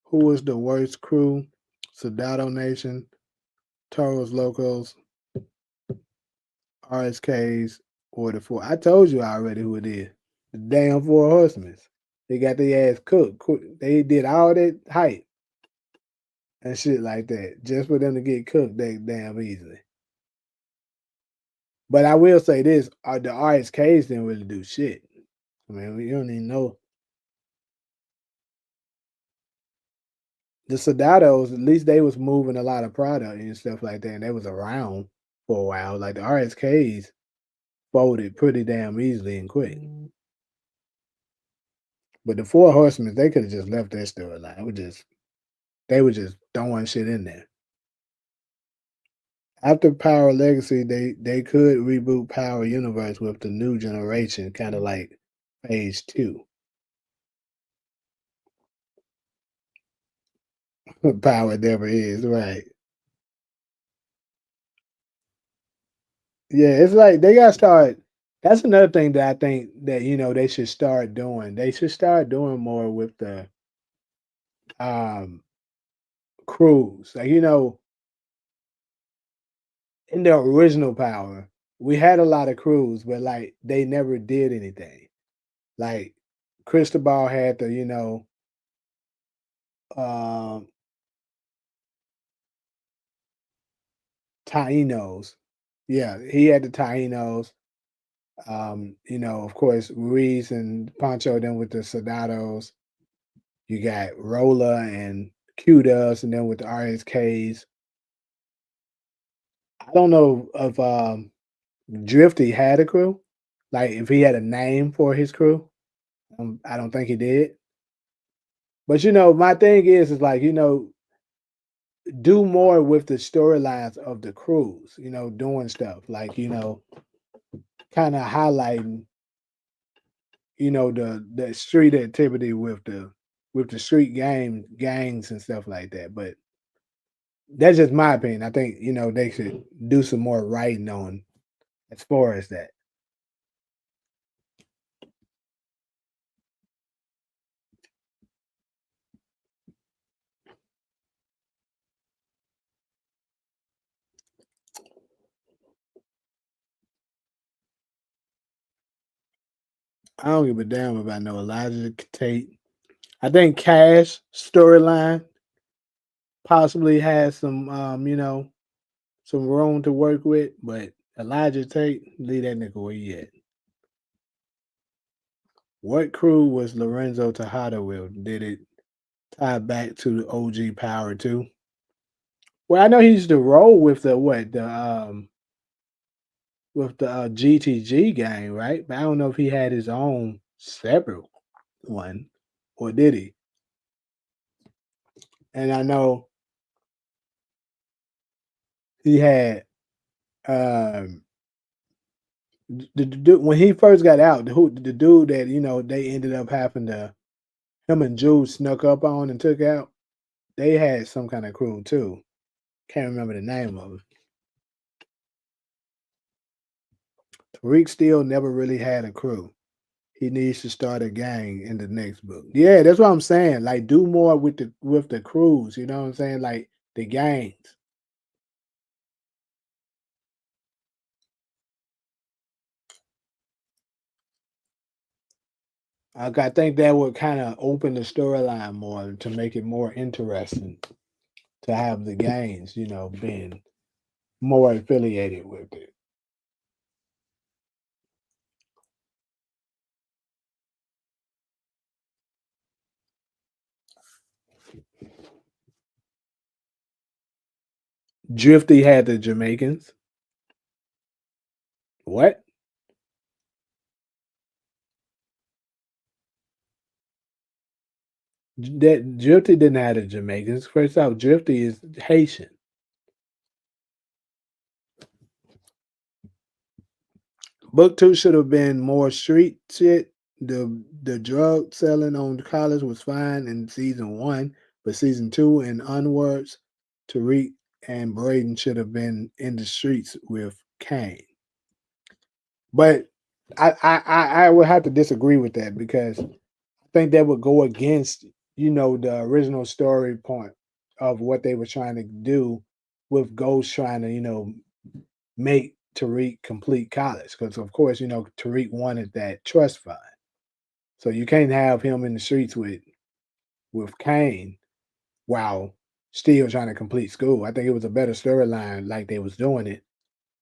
Who was the worst crew? Soldado Nation, Toros Locos, RSKs, or the four. I told you already who it is. The damn Four Horsemen. They got their ass cooked. They did all that hype and shit like that just for them to get cooked that damn easily. But I will say this: the RSKs didn't really do shit. I mean, you don't even know the Soldados. At least they was moving a lot of product and stuff like that, and they was around for a while. Like the RSKs folded pretty damn easily and quick. But the Four Horsemen, they could have just left their storyline. They were just throwing shit in there. After Power Legacy, they could reboot Power Universe with the new generation, kind of like Phase 2. Power never is, right? Yeah, it's like they gotta start. That's another thing that I think that they should start doing. They should start doing more with the um crews. Like in the original Power. we had a lot of crews, but like they never did anything. Like Cristobal had the, um Tainos. Yeah, he had the Tainos. Of course, Ruiz and Pancho then with the Soldados. You got Rolla and Q-Dubs, and then with the RSKs. I don't know if Drifty had a crew, like if he had a name for his crew. I don't think he did. But my thing is like do more with the storylines of the crews. Doing stuff like kind of highlighting the street activity with the street gangs and stuff like that. But that's just my opinion. I think they should do some more writing on as far as that. I don't give a damn about no Elijah Tate. I think Cash storyline possibly has some some room to work with, but Elijah Tate, leave that nigga where he at. What crew was Lorenzo Tejada with? Did it tie back to the OG Power too? Well, I know he used to roll with the what the GTG gang, right? But I don't know if he had his own separate one, or did he? And I know he had um the when he first got out, the dude that they ended up having to him and Jude snuck up on and took out. They had some kind of crew too. Can't remember the name of it. Tariq still never really had a crew. He needs to start a gang in the next book. Yeah, that's what I'm saying. Like, do more with the crews. You know what I'm saying? Like the gangs. I think that would kind of open the storyline more to make it more interesting to have the gangs, being more affiliated with it. Drifty had the Jamaicans. What? That Drifty didn't have the Jamaicans. First off, Drifty is Haitian. Book two should have been more street shit. The drug selling on college was fine in season one, but season two and onwards, Tariq and Braden should have been in the streets with Kane. But I would have to disagree with that because I think that would go against the original story point of what they were trying to do with Ghost trying to make Tariq complete college because of course Tariq wanted that trust fund, so you can't have him in the streets with Kane while still trying to complete school. I think it was a better storyline like they was doing it,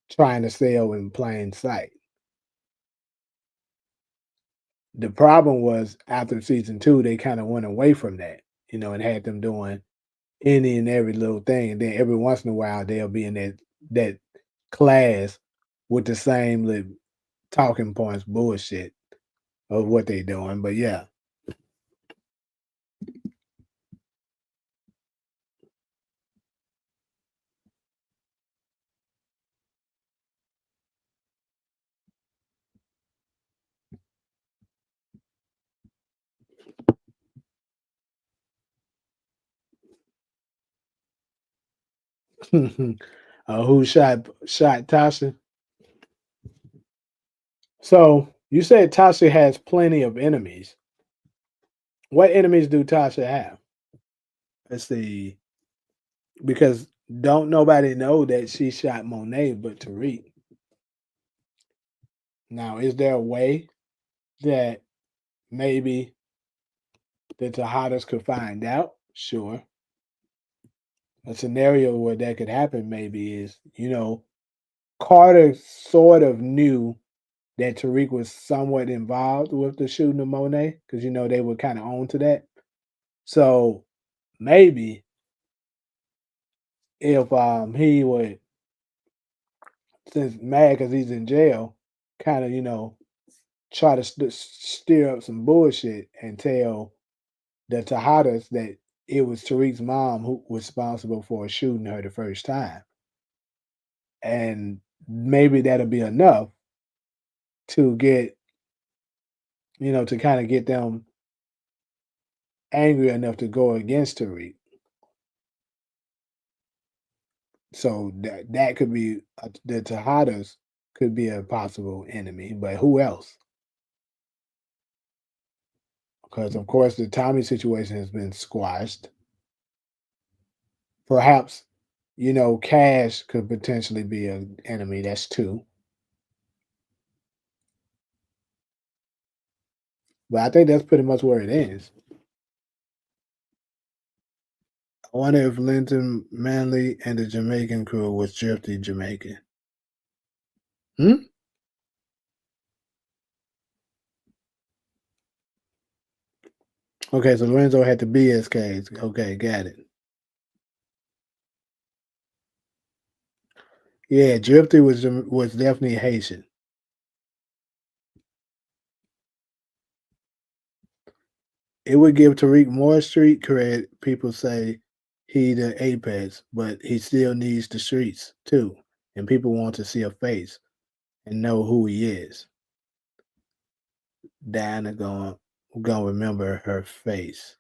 trying to sell in plain sight. The problem was after season two, they kind of went away from that, and had them doing any and every little thing. And then every once in a while, they'll be in that class with the same little talking points, bullshit of what they doing. But yeah, who shot Tasha? So you said Tasha has plenty of enemies. What enemies do Tasha have? Let's see. Because don't nobody know that she shot Monet but Tariq. Now, is there a way that maybe the Tejadas could find out? Sure. A scenario where that could happen maybe is, Carter sort of knew that Tariq was somewhat involved with the shooting of Monet because they were kind of on to that. So maybe if he would, since mad because he's in jail, kind of try to steer up some bullshit and tell the Tejadas that it was Tariq's mom who was responsible for shooting her the first time, and maybe that'll be enough to get to kind of get them angry enough to go against Tariq. So that could be the Tejadas could be a possible enemy, but who else? Because of course the Tommy situation has been squashed. Perhaps Cash could potentially be an enemy. That's two, but I think that's pretty much where it ends. I wonder if Linton Manley and the Jamaican crew was drifty Jamaican. Hmm? Okay, so Lorenzo had the BSKs. Okay, got it. Yeah, Drifty was definitely Haitian. It would give Tariq more street cred. People say he the apex, but he still needs the streets too. And people want to see a face and know who he is. Diana gonna remember her face.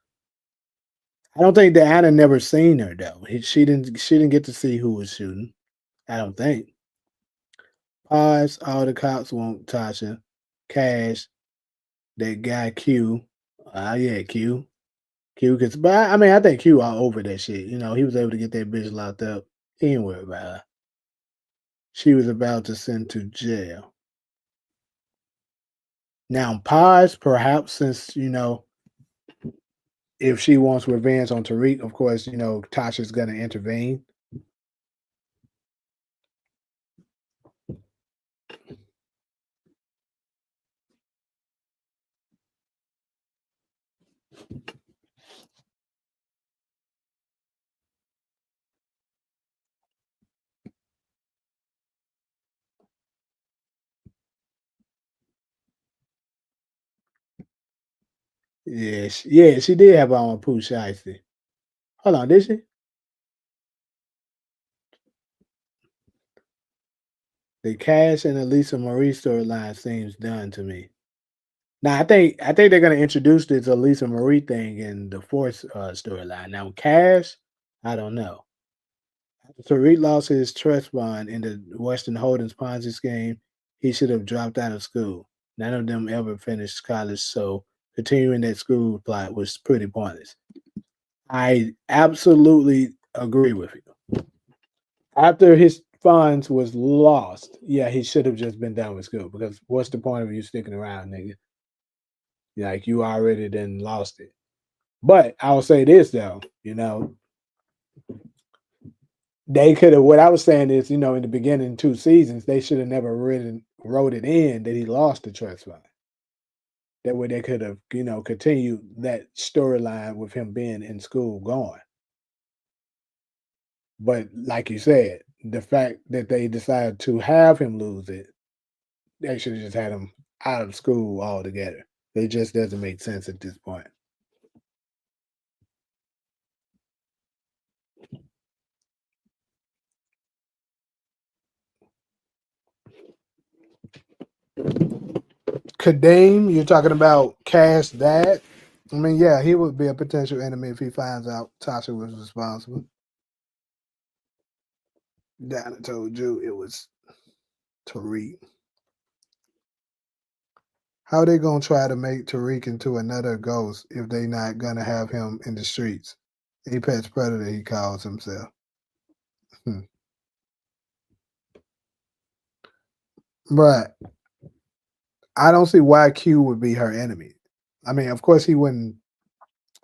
I don't think Diana never seen her though. She didn't get to see who was shooting. I don't think. Pause. All the cops want Tasha. Cash. That guy Q. Yeah, Q. Q gets, but I mean, I think Q all over that shit. He was able to get that bitch locked up. He ain't worried about her. She was about to send to jail. Now, Paz, perhaps since if she wants revenge on Tariq, of course, Tasha's gonna intervene. Yeah, she did have her own Pooh Shiesty. Hold on, did she? The Cash and Elisa Marie storyline seems done to me. Now, I think they're gonna introduce this Elisa Marie thing in the fourth storyline. Now, Cash, I don't know. Tariq lost his trust bond in the Western Holdings Ponzi scheme. He should have dropped out of school. None of them ever finished college, so continuing that school plot was pretty pointless. I absolutely agree with you. After his funds was lost, yeah, he should have just been done with school because what's the point of you sticking around, nigga? Like you already then lost it. But I'll say this though, they could have. What I was saying is, in the beginning 2 seasons, they should have never wrote it in that he lost the trust fund. That way, they could have, continued that storyline with him being in school going. But like you said, the fact that they decided to have him lose it, they should have just had him out of school altogether. It just doesn't make sense at this point. Kadeem, you're talking about Cash dad? I mean, yeah, he would be a potential enemy if he finds out Tasha was responsible. Dana told you it was Tariq. How they gonna try to make Tariq into another ghost if they not gonna have him in the streets? Apex Predator, he calls himself. Hmm. But I don't see why Q would be her enemy. I mean, of course, he wouldn't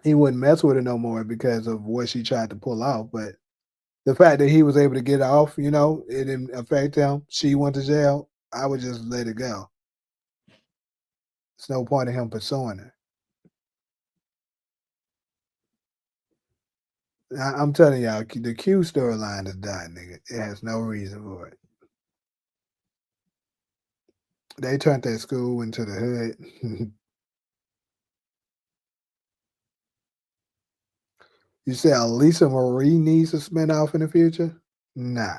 mess with her no more because of what she tried to pull off. But the fact that he was able to get off, it didn't affect him. She went to jail. I would just let it go. There's no point in him pursuing her. I'm telling y'all, the Q storyline is done, nigga. It has no reason for it. They turned that school into the hood. You say Lisa Marie needs a spinoff in the future? Nah,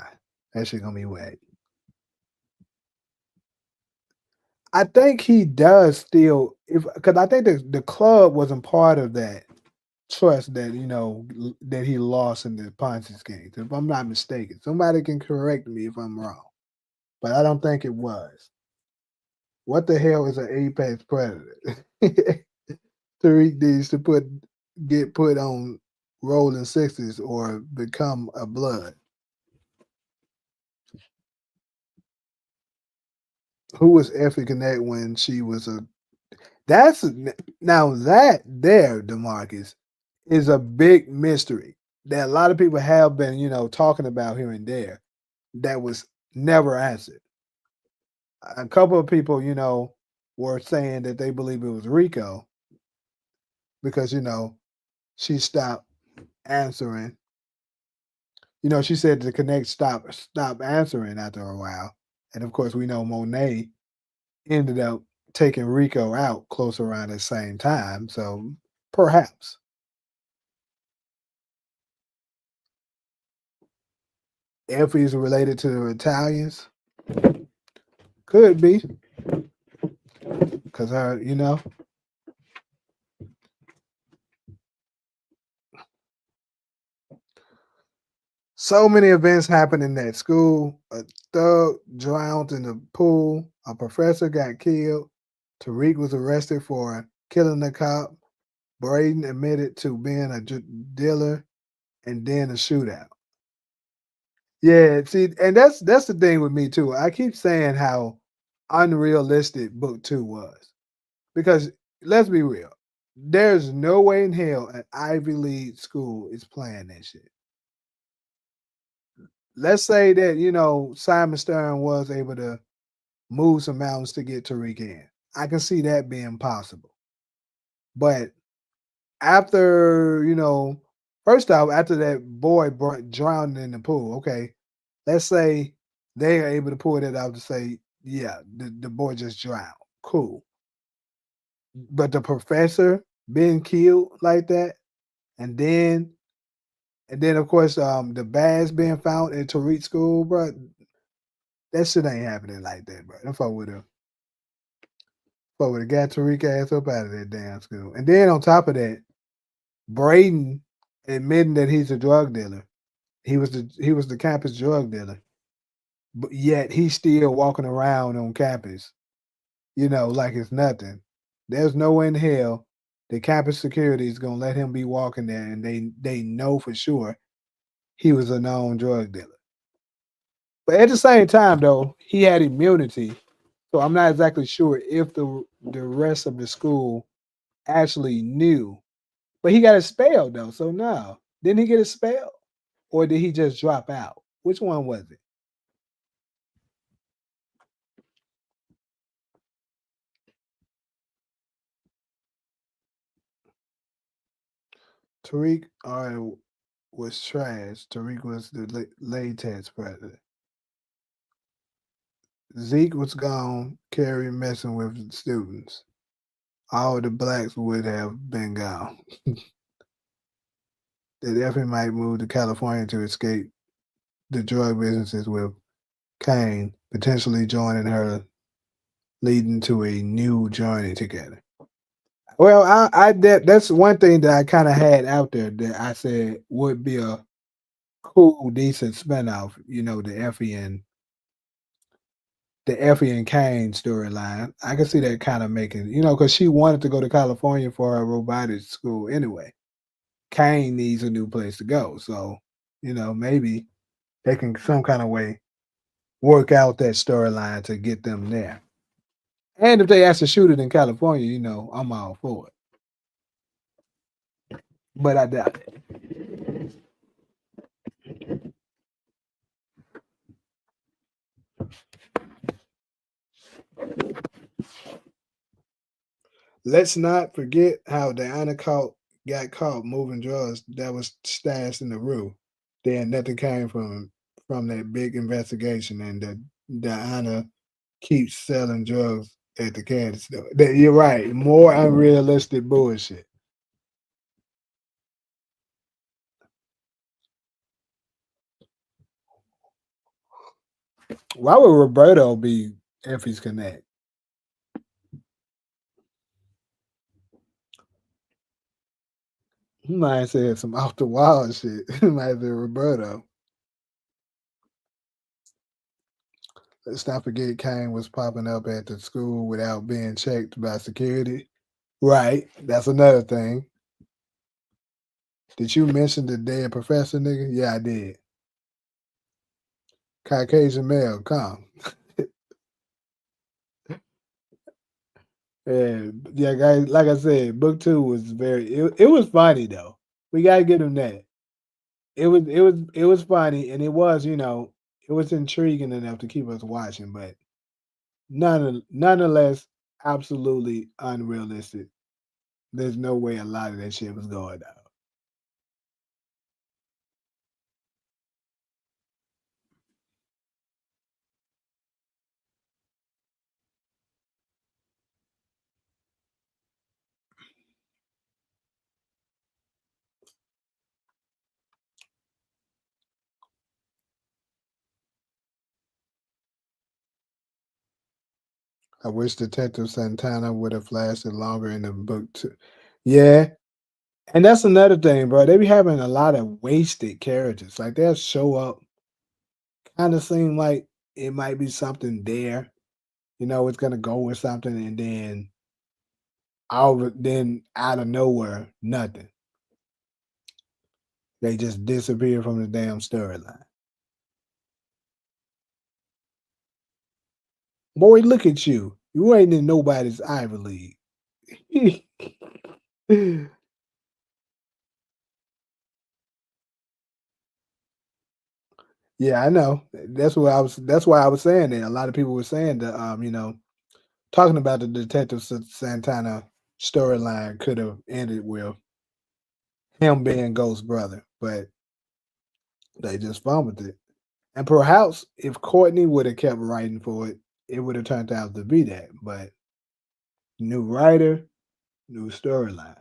that shit gonna be whack. I think he does still, if because I think the club wasn't part of that trust that that he lost in the Ponzi schemes. If I'm not mistaken, somebody can correct me if I'm wrong, but I don't think it was. What the hell is an apex predator? Tariq needs to get put on rolling sixes or become a blood. Who was Effie Connect when she was a? That's now that there, Demarcus, is a big mystery that a lot of people have been, talking about here and there. That was never answered. A couple of people, were saying that they believe it was Rico because she stopped answering. She said the Connect stopped answering after a while, and of course we know Monet ended up taking Rico out close around the same time. So perhaps Effie's related to the Italians. Could be because so many events happened in that school. A thug drowned in the pool. A professor got killed. Tariq was arrested for killing a cop. Braden admitted to being a dealer, and then a shootout. Yeah, see, and that's the thing with me too. I keep saying how unrealistic book two was because let's be real. There's no way in hell an Ivy League school is playing that shit. Let's say that Simon Stern was able to move some mountains to get Tariq in. I can see that being possible. But after first off, after that boy drowned in the pool, okay, let's say they are able to pull that out to say, yeah, the boy just drowned. Cool. But the professor being killed like that, and then of course the bags being found in Tariq school, bro. That shit ain't happening like that, bro. If I would have got Tariq ass up out of that damn school. And then on top of that, Braden admitting that he's a drug dealer. He was the campus drug dealer. But yet he's still walking around on campus, like it's nothing. There's no way in hell the campus security is gonna let him be walking there and they know for sure he was a known drug dealer. But at the same time though, he had immunity. So I'm not exactly sure if the rest of the school actually knew. But he got expelled though. So no. Didn't he get expelled? Or did he just drop out? Which one was it? Tariq was trash. Tariq was the latex president. Zeke was gone. Kerry messing with students. All the blacks would have been gone. They definitely might move to California to escape the drug businesses with Kane, potentially joining her, leading to a new journey together. Well, that's one thing that I kind of had out there that I said would be a cool, decent spinoff. The Effie and Kane storyline. I can see that kind of making, because she wanted to go to California for her robotics school anyway. Kane needs a new place to go, so maybe they can some kind of way work out that storyline to get them there. And if they ask to shoot it in California, I'm all for it. But I doubt it. Let's not forget how Diana got caught moving drugs that was stashed in the roof. Then nothing came from that big investigation, and that Diana keeps selling drugs at the candy store. You're right. More unrealistic bullshit. Why would Roberto be Effie's connect? He might have said some off the wall shit. He might have been Roberto. Let's not forget Kane was popping up at the school without being checked by security. Right. That's another thing. Did you mention the dead professor nigga? Yeah, I did. Caucasian male, come. Yeah, guys. Like I said, book two was it was funny though. We gotta give him that. It was funny, and it was intriguing enough to keep us watching, but nonetheless, absolutely unrealistic. There's no way a lot of that shit was going down. I wish Detective Santana would have lasted longer in the book too. Yeah, and that's another thing, bro. They be having a lot of wasted characters. Like they'll show up, kind of seem like it might be something there. It's gonna go with something, and then out of nowhere, nothing. They just disappear from the damn storyline. Boy, look at you. You ain't in nobody's Ivy League. Yeah, I know. That's why I was saying that. A lot of people were saying that talking about the Detective Santana storyline could have ended with him being Ghost's brother, but they just fumbled it. And perhaps if Courtney would have kept writing for it, it would have turned out to be that. But new writer, new storyline.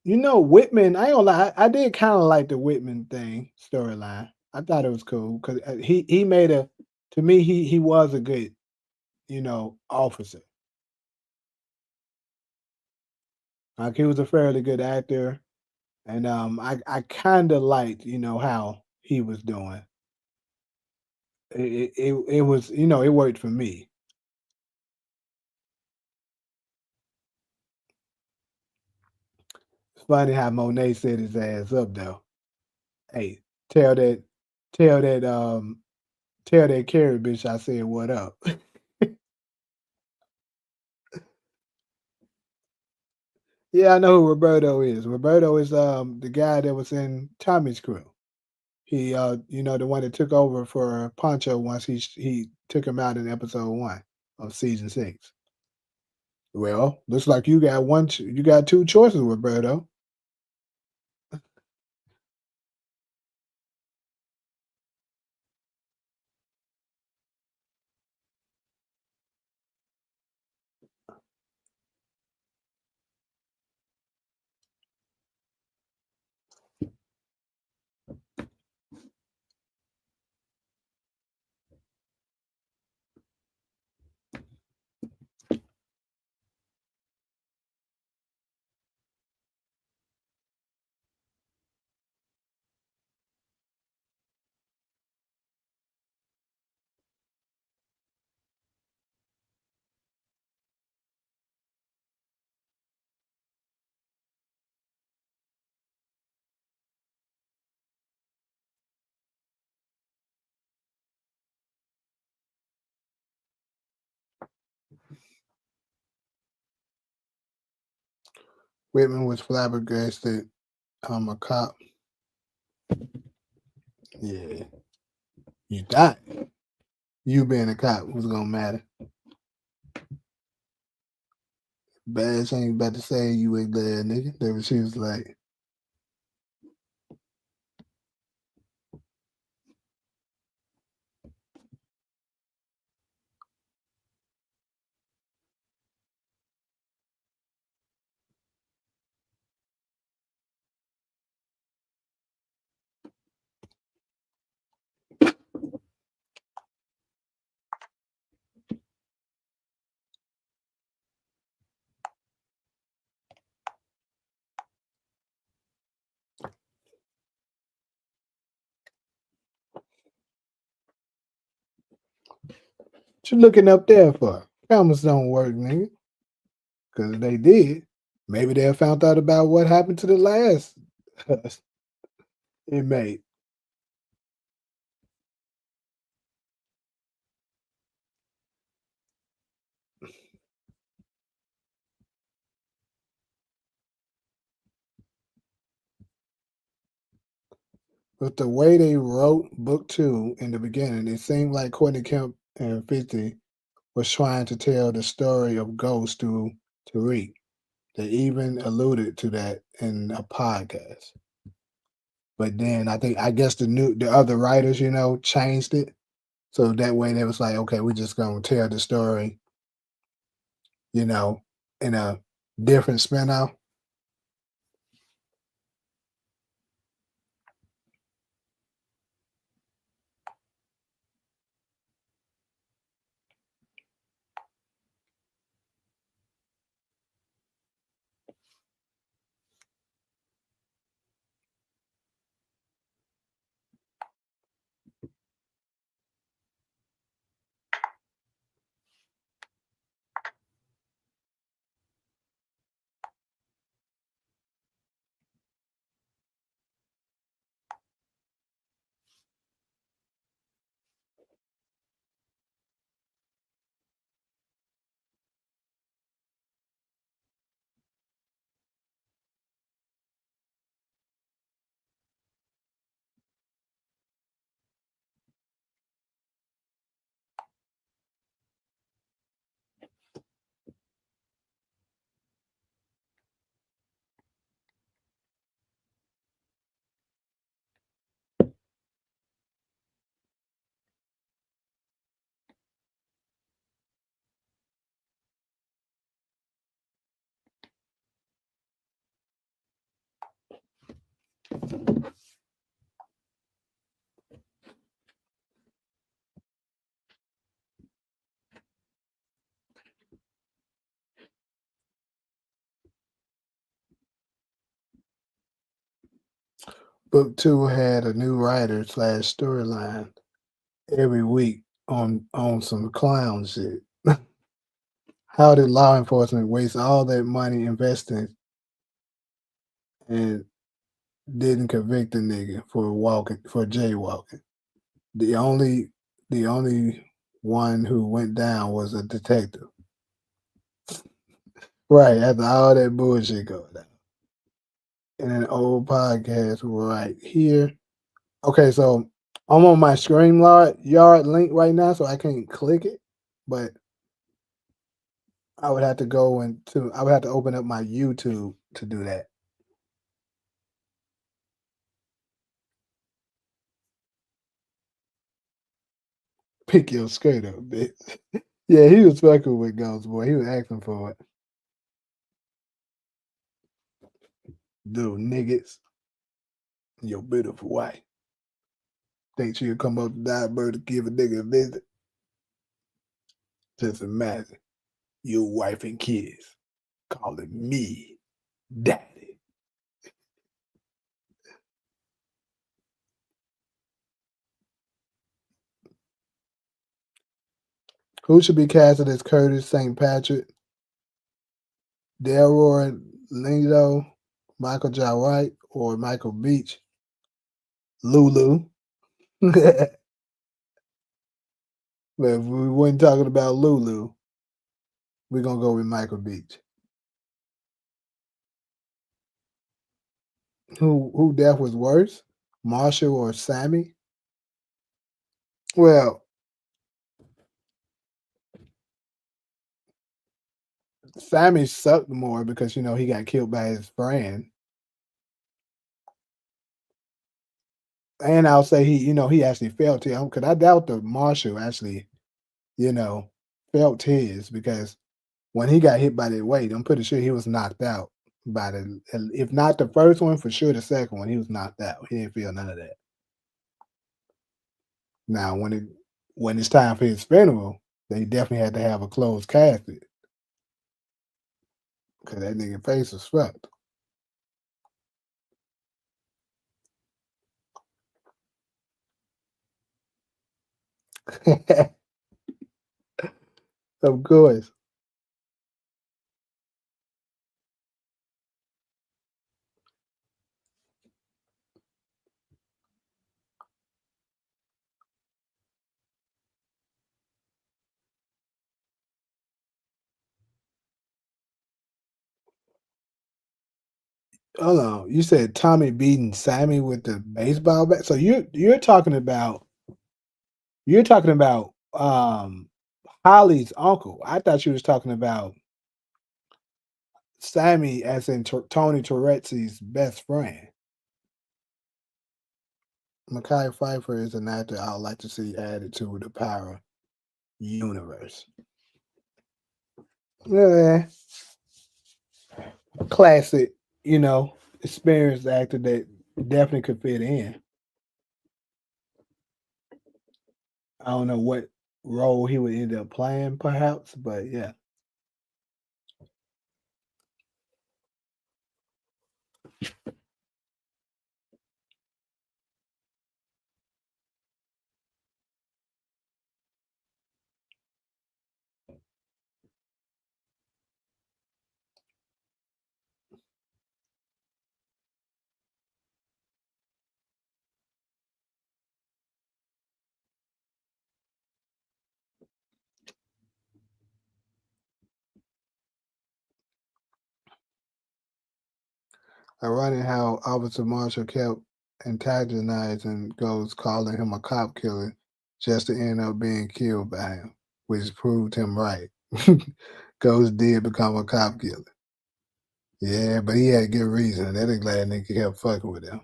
Whitman. I ain't gonna lie. I did kind of like the Whitman thing storyline. I thought it was cool because he made a. To me, he was a good officer. Like he was a fairly good actor, and I kind of liked how he was doing. It was it worked for me. It's funny how Monet set his ass up though. Hey, tell that tell that tell that Carrie bitch I said what up. Yeah, I know who Roberto is. Roberto is the guy that was in Tommy's crew. He the one that took over for Pancho once he took him out in episode 1 of season 6. Well, looks like you got two choices, Roberto. Whitman was flabbergasted. I'm a cop. Yeah, you died. You being a cop was gonna matter. Bad ain't about to say you ain't there, nigga. That was she was like, "What you looking up there for? Cameras don't work, nigga." Because if they did, maybe they'll found out about what happened to the last inmate. But the way they wrote book two in the beginning, it seemed like Courtney Kemp and 50 was trying to tell the story of Ghost to Tariq. They even alluded to that in a podcast. But then I guess the other writers, changed it. So that way they was like, okay, we're just gonna tell the story, you know, in a different spin off. Book two had a new writer slash storyline every week on some clown shit. How did law enforcement waste all that money investing and didn't convict a nigga for jaywalking? The only the only one who went down was a detective. Right, after all that bullshit going down. In an old podcast right here. Okay, so I'm on my StreamYard yard link right now, so I can't click it, but I would have to open up my YouTube to do that. Pick your skirt up, bitch. Yeah, he was fucking with Ghost Boy. He was asking for it. Dude, niggas, your beautiful wife. Think she'll come up to Dieburg to give a nigga a visit? Just imagine your wife and kids calling me daddy. Who should be casted as Curtis St. Patrick? Delroy Lindo, Michael Jai White, or Michael Beach? Lulu. But if we weren't talking about Lulu, we're gonna go with Michael Beach. Who death was worse, Marshall or Sammy? Well, Sammy sucked more because he got killed by his friend, and I'll say he actually felt him because I doubt the Marshall actually you know felt his because when he got hit by that weight, I'm pretty sure he was knocked out by the if not the first one, for sure the second one, he was knocked out. He didn't feel none of that. Now when it's time for his funeral, they definitely had to have a closed casket because that nigga face was fucked. Of course. Hold on. You said Tommy beating Sammy with the baseball bat. So you're talking about Holly's uncle. I thought you was talking about Sammy as in Tony Torretsi's best friend. Mekhi Phifer is an actor I would like to see added to the Power universe. Yeah, classic, experienced actor that definitely could fit in. I don't know what role he would end up playing, perhaps, but yeah. Ironic how Officer Marshall kept antagonizing Ghost, calling him a cop killer, just to end up being killed by him, which proved him right. Ghost did become a cop killer. Yeah, but he had good reason. That glad nigga kept fucking with him.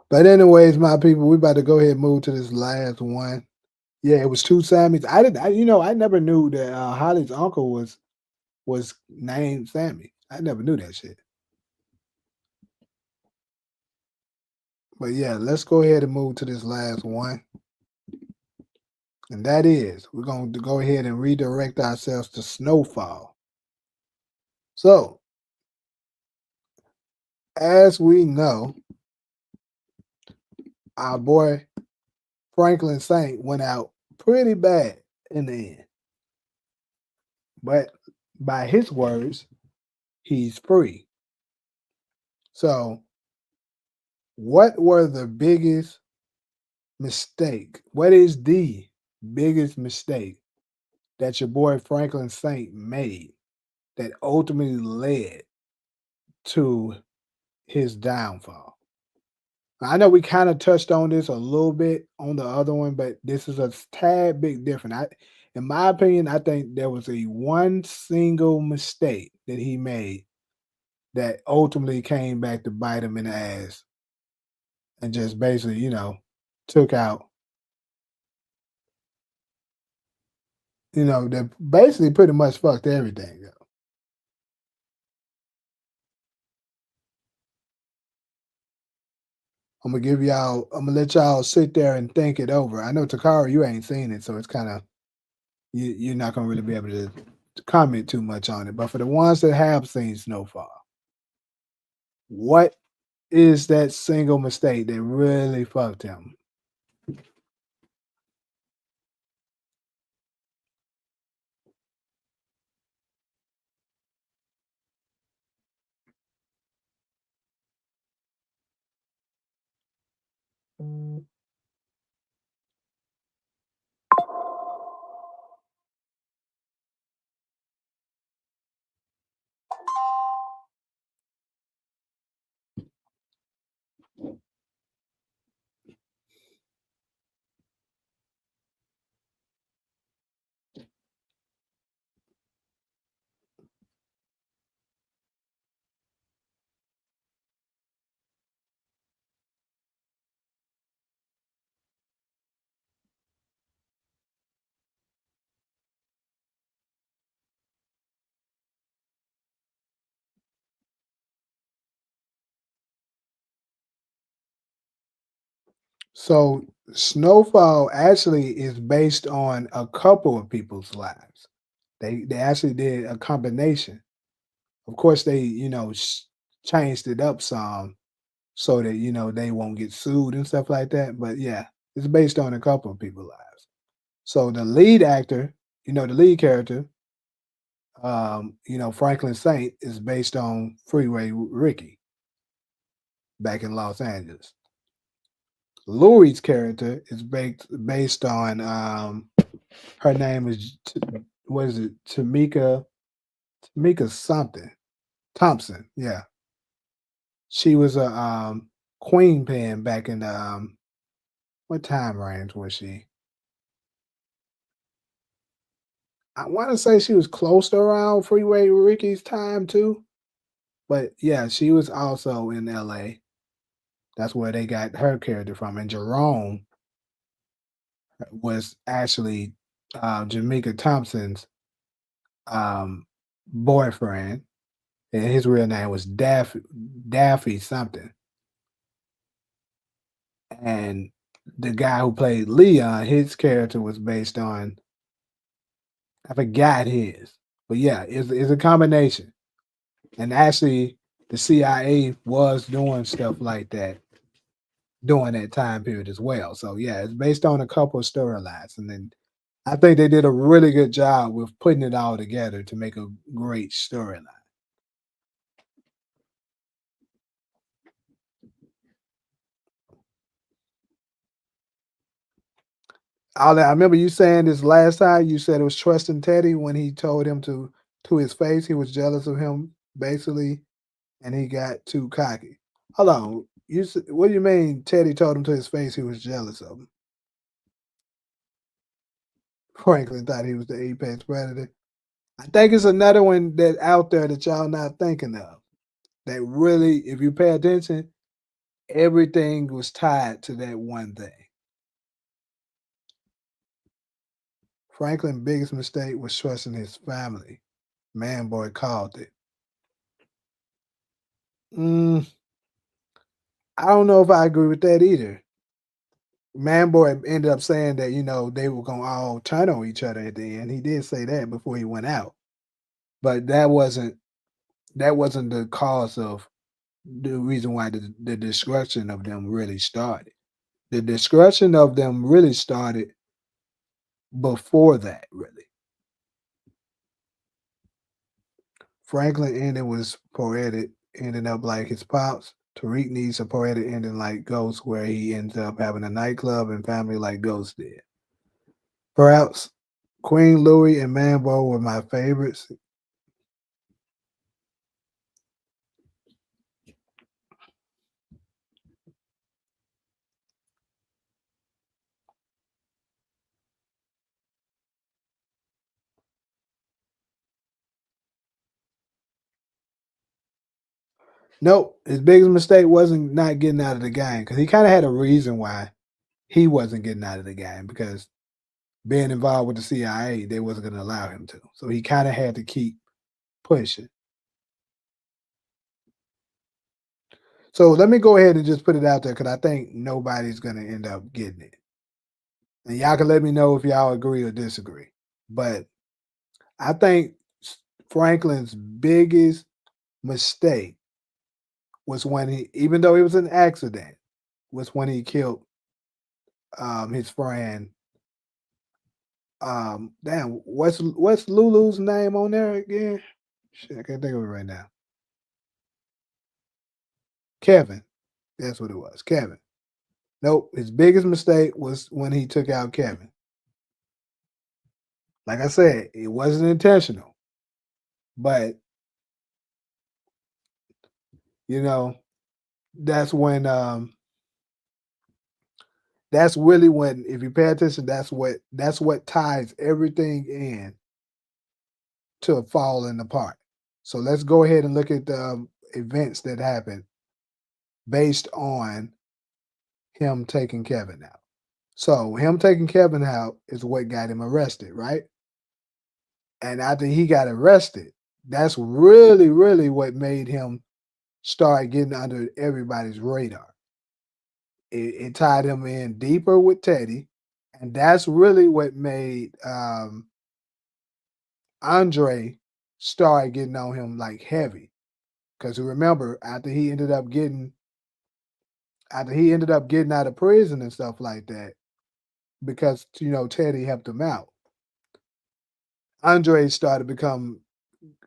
But anyways, my people, we about to go ahead and move to this last one. Yeah, it was two Sammys. I never knew that Holly's uncle was named Sammy. I never knew that shit. But yeah, let's go ahead and move to this last one. And that is, we're going to go ahead and redirect ourselves to Snowfall. So, as we know, our boy Franklin Saint went out pretty bad in the end. But by his words, he's free. So, what were the biggest mistake? What is the biggest mistake that your boy Franklin Saint made that ultimately led to his downfall? I know we kind of touched on this a little bit on the other one, but this is a tad bit different. In my opinion, I think there was a one single mistake that he made that ultimately came back to bite him in the ass and just basically, took out, that basically pretty much fucked everything up. I'm gonna let y'all sit there and think it over. I know Takara, you ain't seen it, so it's kind of you're not gonna really be able to comment too much on it. But for the ones that have seen Snowfall, what is that single mistake that really fucked him? So Snowfall actually is based on a couple of people's lives. They actually did a combination. Of course, they changed it up some so that they won't get sued and stuff like that. But yeah, it's based on a couple of people's lives. So the lead actor, the lead character, Franklin Saint is based on Freeway Ricky back in Los Angeles. Louie's character is based on her name is what is it? Tamika something. Thompson. Yeah. She was a queen pin back in the what time range was she? I want to say she was close to around Freeway Ricky's time too. But yeah, she was also in LA. That's where they got her character from. And Jerome was actually Jamaica Thompson's um, boyfriend, and his real name was Daffy something. And the guy who played Leon, his character was based on I forgot his, but yeah, it's a combination. And actually, the CIA was doing stuff like that during that time period as well. So yeah, it's based on a couple of storylines, and then I think they did a really good job with putting it all together to make a great storyline. All that I remember you saying this last time. You said it was trusting Teddy when he told him to his face. He was jealous of him, basically, and he got too cocky. Hold on, what do you mean? Teddy told him to his face he was jealous of him. Franklin thought he was the apex predator. I think it's another one that out there that y'all not thinking of. That really, if you pay attention, everything was tied to that one thing. Franklin's biggest mistake was trusting his family. Man boy called it. Mm, I don't know if I agree with that either. Man boy ended up saying that, they were gonna all turn on each other at the end. He did say that before he went out. But that wasn't the cause of the reason why the destruction of them really started. The destruction of them really started before that, really. Franklin ending was poetic, ending up like his pops. Tariq needs a poetic ending like Ghost, where he ends up having a nightclub and family like Ghost did. Perhaps Queen Louie and Mambo were my favorites. Nope, his biggest mistake wasn't not getting out of the game because he kind of had a reason why he wasn't getting out of the game because being involved with the CIA, they wasn't going to allow him to. So he kind of had to keep pushing. So let me go ahead and just put it out there because I think nobody's going to end up getting it. And y'all can let me know if y'all agree or disagree. But I think Franklin's biggest mistake was when even though it was an accident, was when he killed his friend. Damn, what's Lulu's name on there again? Shit, I can't think of it right now. Kevin. That's what it was. Kevin. Nope. His biggest mistake was when he took out Kevin. Like I said, it wasn't intentional, but you know, that's when that's really when, if you pay attention, that's what ties everything in to falling apart. So let's go ahead and look at the events that happened based on him taking Kevin out. So him taking Kevin out is what got him arrested, right? And after he got arrested, that's really, really what made him start getting under everybody's radar. It tied him in deeper with Teddy, and that's really what made Andre start getting on him like heavy. Because remember, after he ended up getting out of prison and stuff like that, because Teddy helped him out, Andre started to become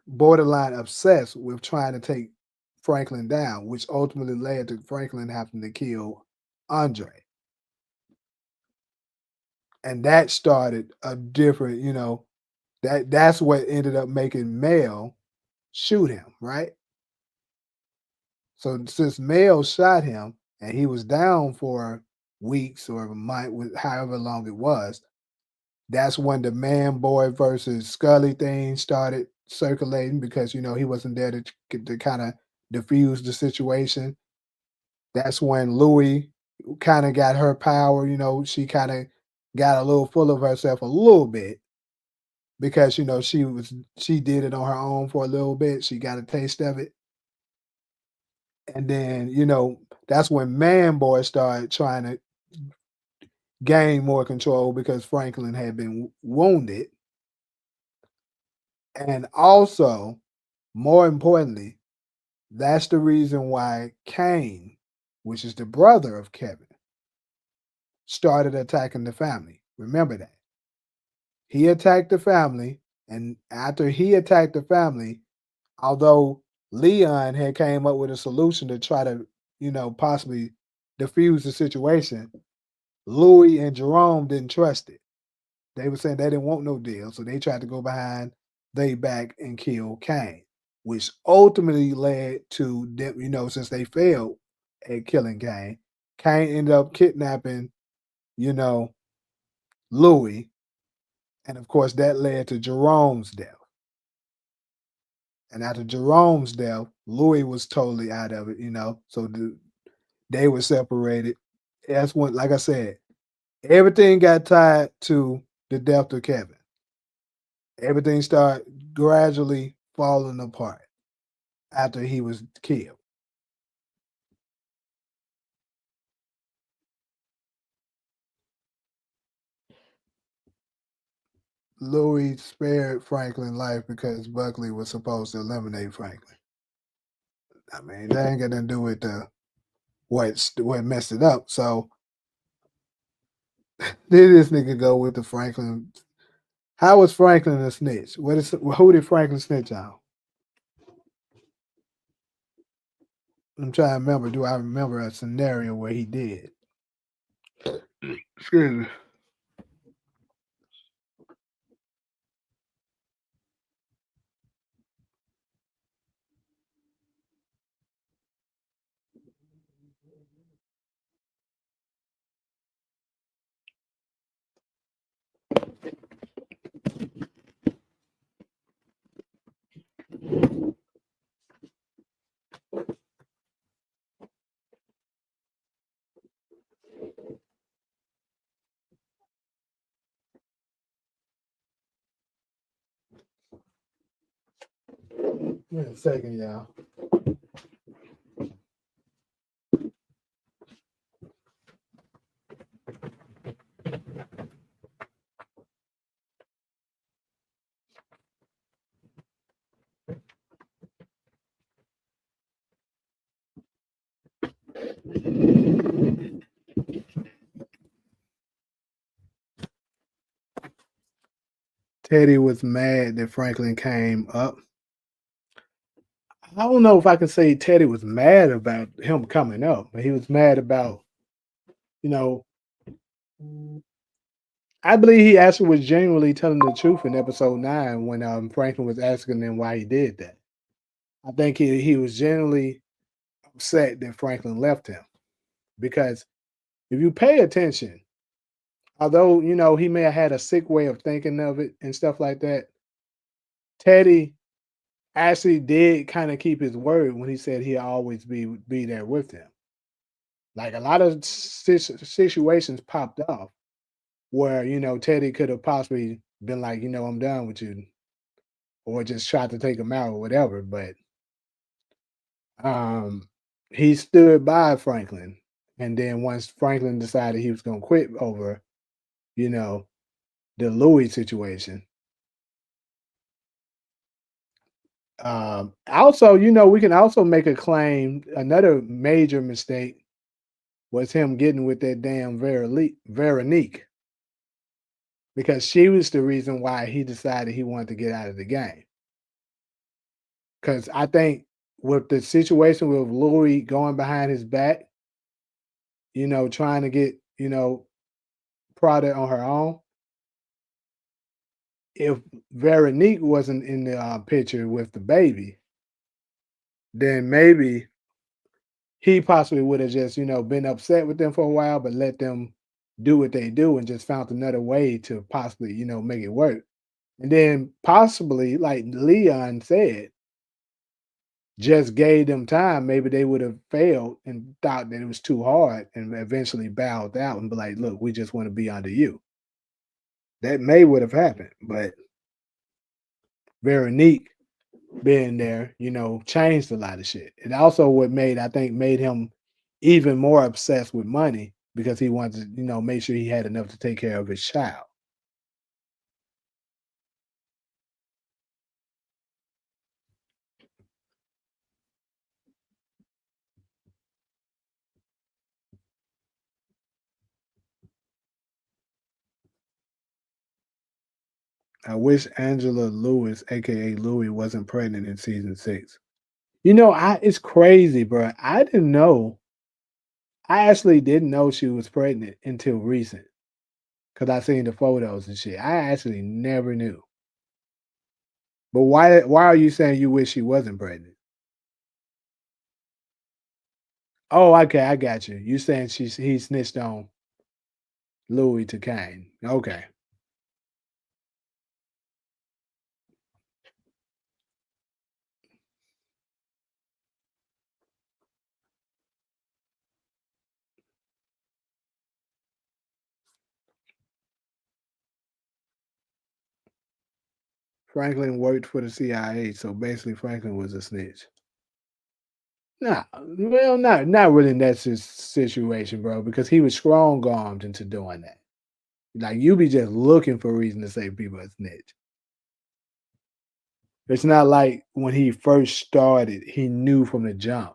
borderline obsessed with trying to take Franklin down, which ultimately led to Franklin having to kill Andre. And that started a different, that's what ended up making Mel shoot him, right? So since Mel shot him and he was down for weeks or a month, however long it was, that's when the man boy versus Scully thing started circulating because he wasn't there to kind of diffuse the situation. That's when Louis kind of got her power. She kind of got a little full of herself a little bit because she did it on her own for a little bit. She got a taste of it, and then that's when Man Boy started trying to gain more control because Franklin had been wounded, and also more importantly, that's the reason why Kane, which is the brother of Kevin, started attacking the family. Remember that. He attacked the family, and after he attacked the family, although Leon had came up with a solution to try to, possibly diffuse the situation, Louis and Jerome didn't trust it. They were saying they didn't want no deal, so they tried to go behind they back and kill Kane, which ultimately led to them, since they failed at killing Kane, Kane ended up kidnapping, you know, Louis, and of course that led to Jerome's death. And after Jerome's death, Louis was totally out of it. So they were separated. That's when, like I said, everything got tied to the death of Kevin. Everything started gradually falling apart after he was killed. Louis spared Franklin life because Buckley was supposed to eliminate Franklin. I mean, that ain't got nothing to do with what messed it up. So did this nigga go with the Franklin? How was Franklin a snitch? Who did Franklin snitch on? I'm trying to remember. Do I remember a scenario where he did? Excuse me. Wait a second, y'all. Teddy was mad that Franklin came up. I don't know if I can say Teddy was mad about him coming up, but he was mad about You know, I believe he actually was genuinely telling the truth in episode 9 when Franklin was asking him why he did that. I think he was genuinely upset that Franklin left him because if you pay attention, although he may have had a sick way of thinking of it and stuff like that, Teddy actually did kind of keep his word when he said he'd always be there with him. Like a lot of situations popped off where Teddy could have possibly been like, I'm done with you, or just tried to take him out or whatever. But um, he stood by Franklin, and then once Franklin decided he was going to quit over, you know, the Louis situation. Also, we can also make a claim. Another major mistake was him getting with that damn Veronique, because she was the reason why he decided he wanted to get out of the game. Because I think with the situation with Louis going behind his back, trying to get, product on her own, if Veronique wasn't in the picture with the baby, then maybe he possibly would have just, been upset with them for a while, but let them do what they do and just found another way to possibly, make it work. And then possibly, like Leon said, just gave them time, maybe they would have failed and thought that it was too hard and eventually bowed out and be like, look, we just want to be under you. That may would have happened, but Veronique being there, changed a lot of shit. And also what I think made him even more obsessed with money because he wanted to, make sure he had enough to take care of his child. I wish Angela Lewis, aka Louie, wasn't pregnant in season 6. It's crazy, bro. I actually didn't know she was pregnant until recent because I seen the photos and shit. I actually never knew. But why are you saying you wish she wasn't pregnant? Oh, okay, I got you. You saying he snitched on Louis to Kane. Okay. Franklin worked for the CIA, so basically Franklin was a snitch. Nah, well, not really in that situation, bro, because he was strong armed into doing that. Like you be just looking for a reason to say people are snitch. It's not like when he first started, he knew from the jump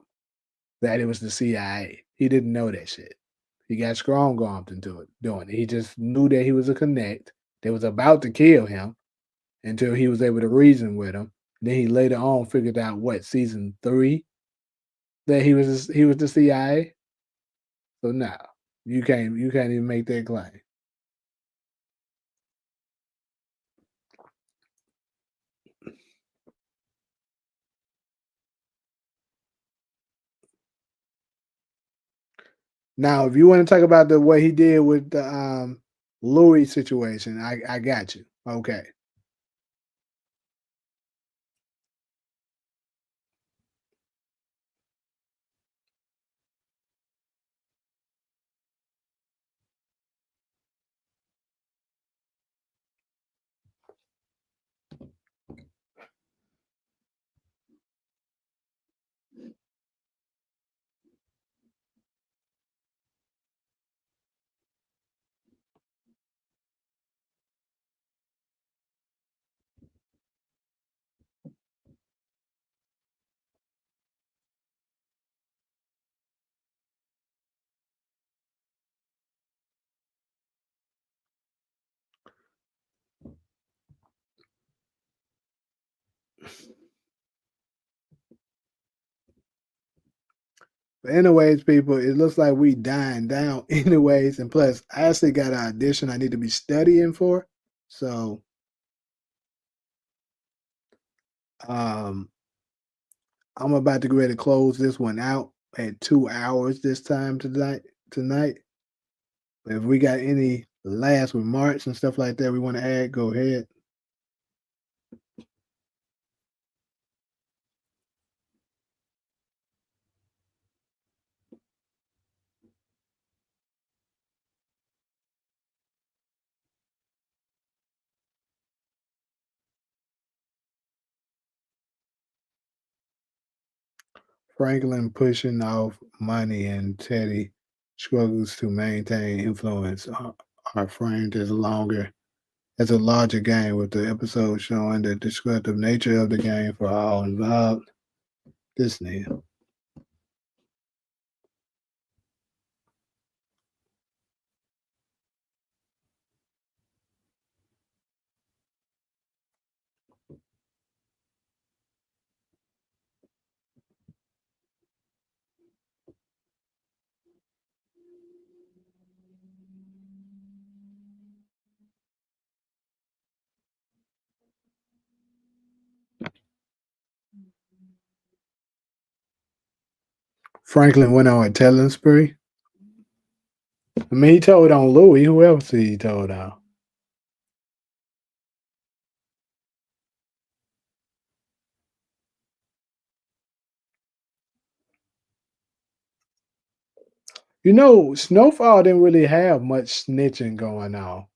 that it was the CIA. He didn't know that shit. He got strong armed into it, doing it. He just knew that he was a connect. They was about to kill him until he was able to reason with him. Then he later on figured out what season 3 that he was the CIA. So now you can't even make that claim. Now, if you want to talk about the what he did with the Louis situation, I got you. Okay. But anyways, people, it looks like we dying down anyways. And plus, I actually got an audition I need to be studying for. So um I'm about to go ahead and close this one out at 2 hours this time tonight. If we got any last remarks and stuff like that we want to add, go ahead. Franklin pushing off money and Teddy struggles to maintain influence are framed as a larger game, with the episode showing the descriptive nature of the game for all involved. This nigga. Franklin went on a telling spree. I mean, he told on Louis. Who else he told on? You know, Snowfall didn't really have much snitching going on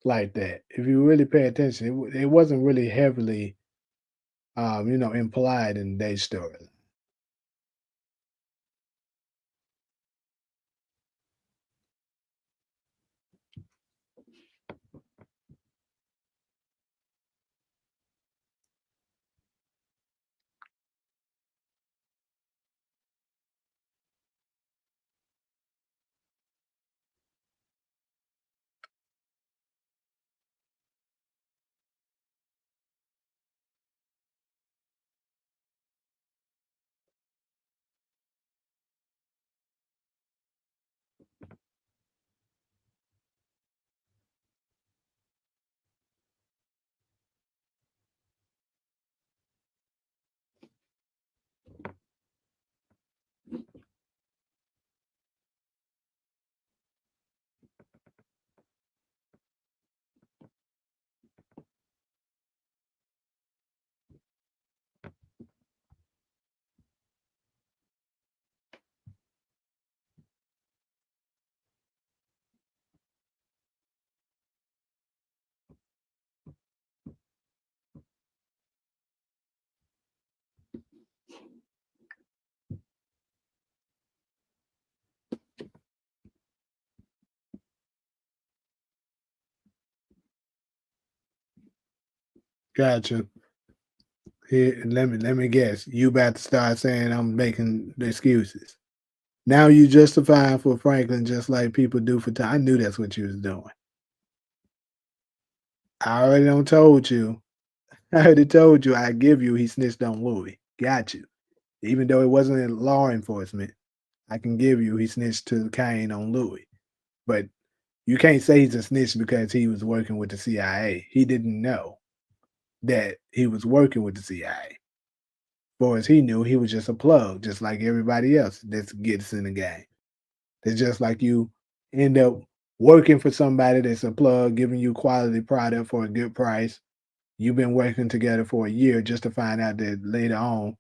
like that. If you really pay attention, it wasn't really heavily, implied in their story. Gotcha. Here, let me guess. You about to start saying I'm making the excuses. Now you justifying for Franklin just like people do for Tom. I knew that's what you was doing. I already don't told you. I already told you I give you he snitched on Louis. Got you. Even though it wasn't in law enforcement, I can give you he snitched to Kane on Louis. But you can't say he's a snitch because he was working with the CIA. He didn't know that he was working with the CIA. Far as he knew, he was just a plug, just like everybody else that gets in the game. It's just like you end up working for somebody that's a plug, giving you quality product for a good price. You've been working together for a year just to find out that later on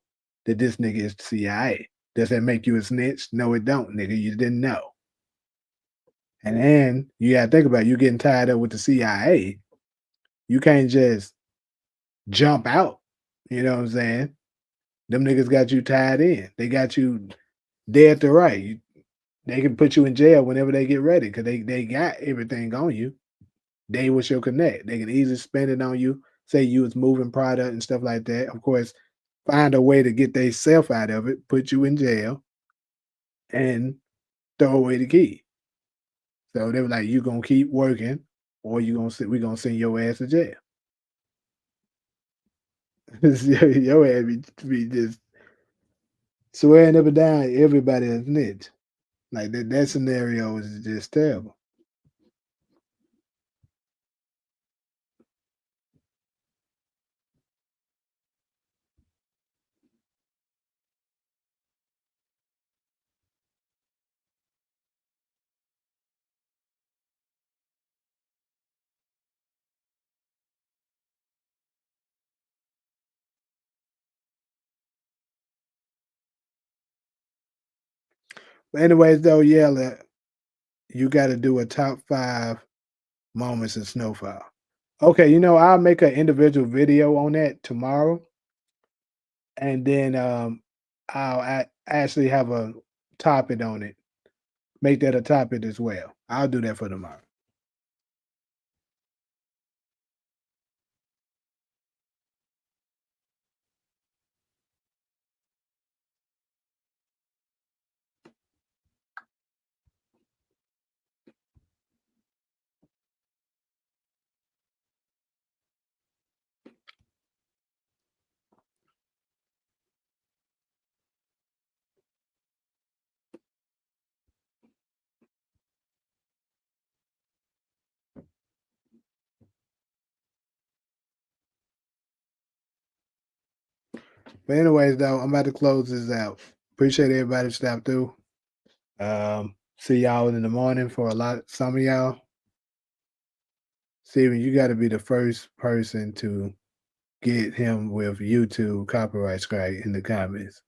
that this nigga is the CIA. Does that make you a snitch? No, it don't, nigga. You didn't know. And then you gotta think about it, you getting tied up with the CIA. You can't just jump out. You know what I'm saying? Them niggas got you tied in. They got you dead to right. They can put you in jail whenever they get ready because they got everything on you. They was your connect. They can easily spend it on you. Say you was moving product and stuff like that. Of course, find a way to get they self out of it, put you in jail, and throw away the key. So they were like, you gonna keep working, or you gonna we gonna send your ass to jail. Your ass be just Swearing up and down, everybody is snitch. Like that scenario is just terrible. But anyways, though, yeah, like, you got to do a top 5 moments in Snowfall. Okay, I'll make an individual video on that tomorrow, and then I'll actually have a topic on it. Make that a topic as well. I'll do that for tomorrow. But anyways, though, I'm about to close this out. Appreciate everybody that stopped through. See y'all in the morning for some of y'all. Steven, you got to be the first person to get him with YouTube copyright strike in the comments.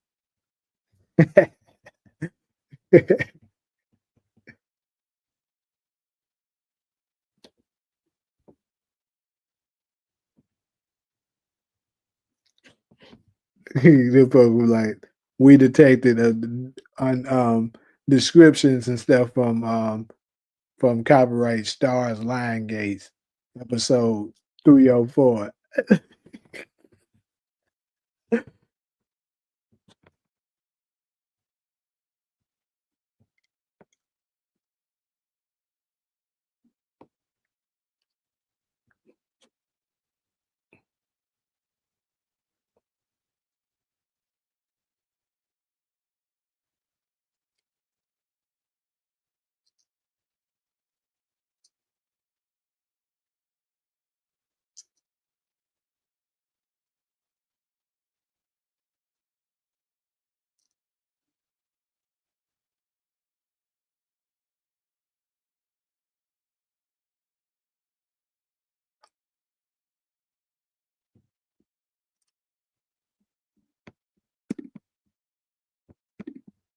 The folks were like, we detected on descriptions and stuff from copyright stars Lion Gates episode 304.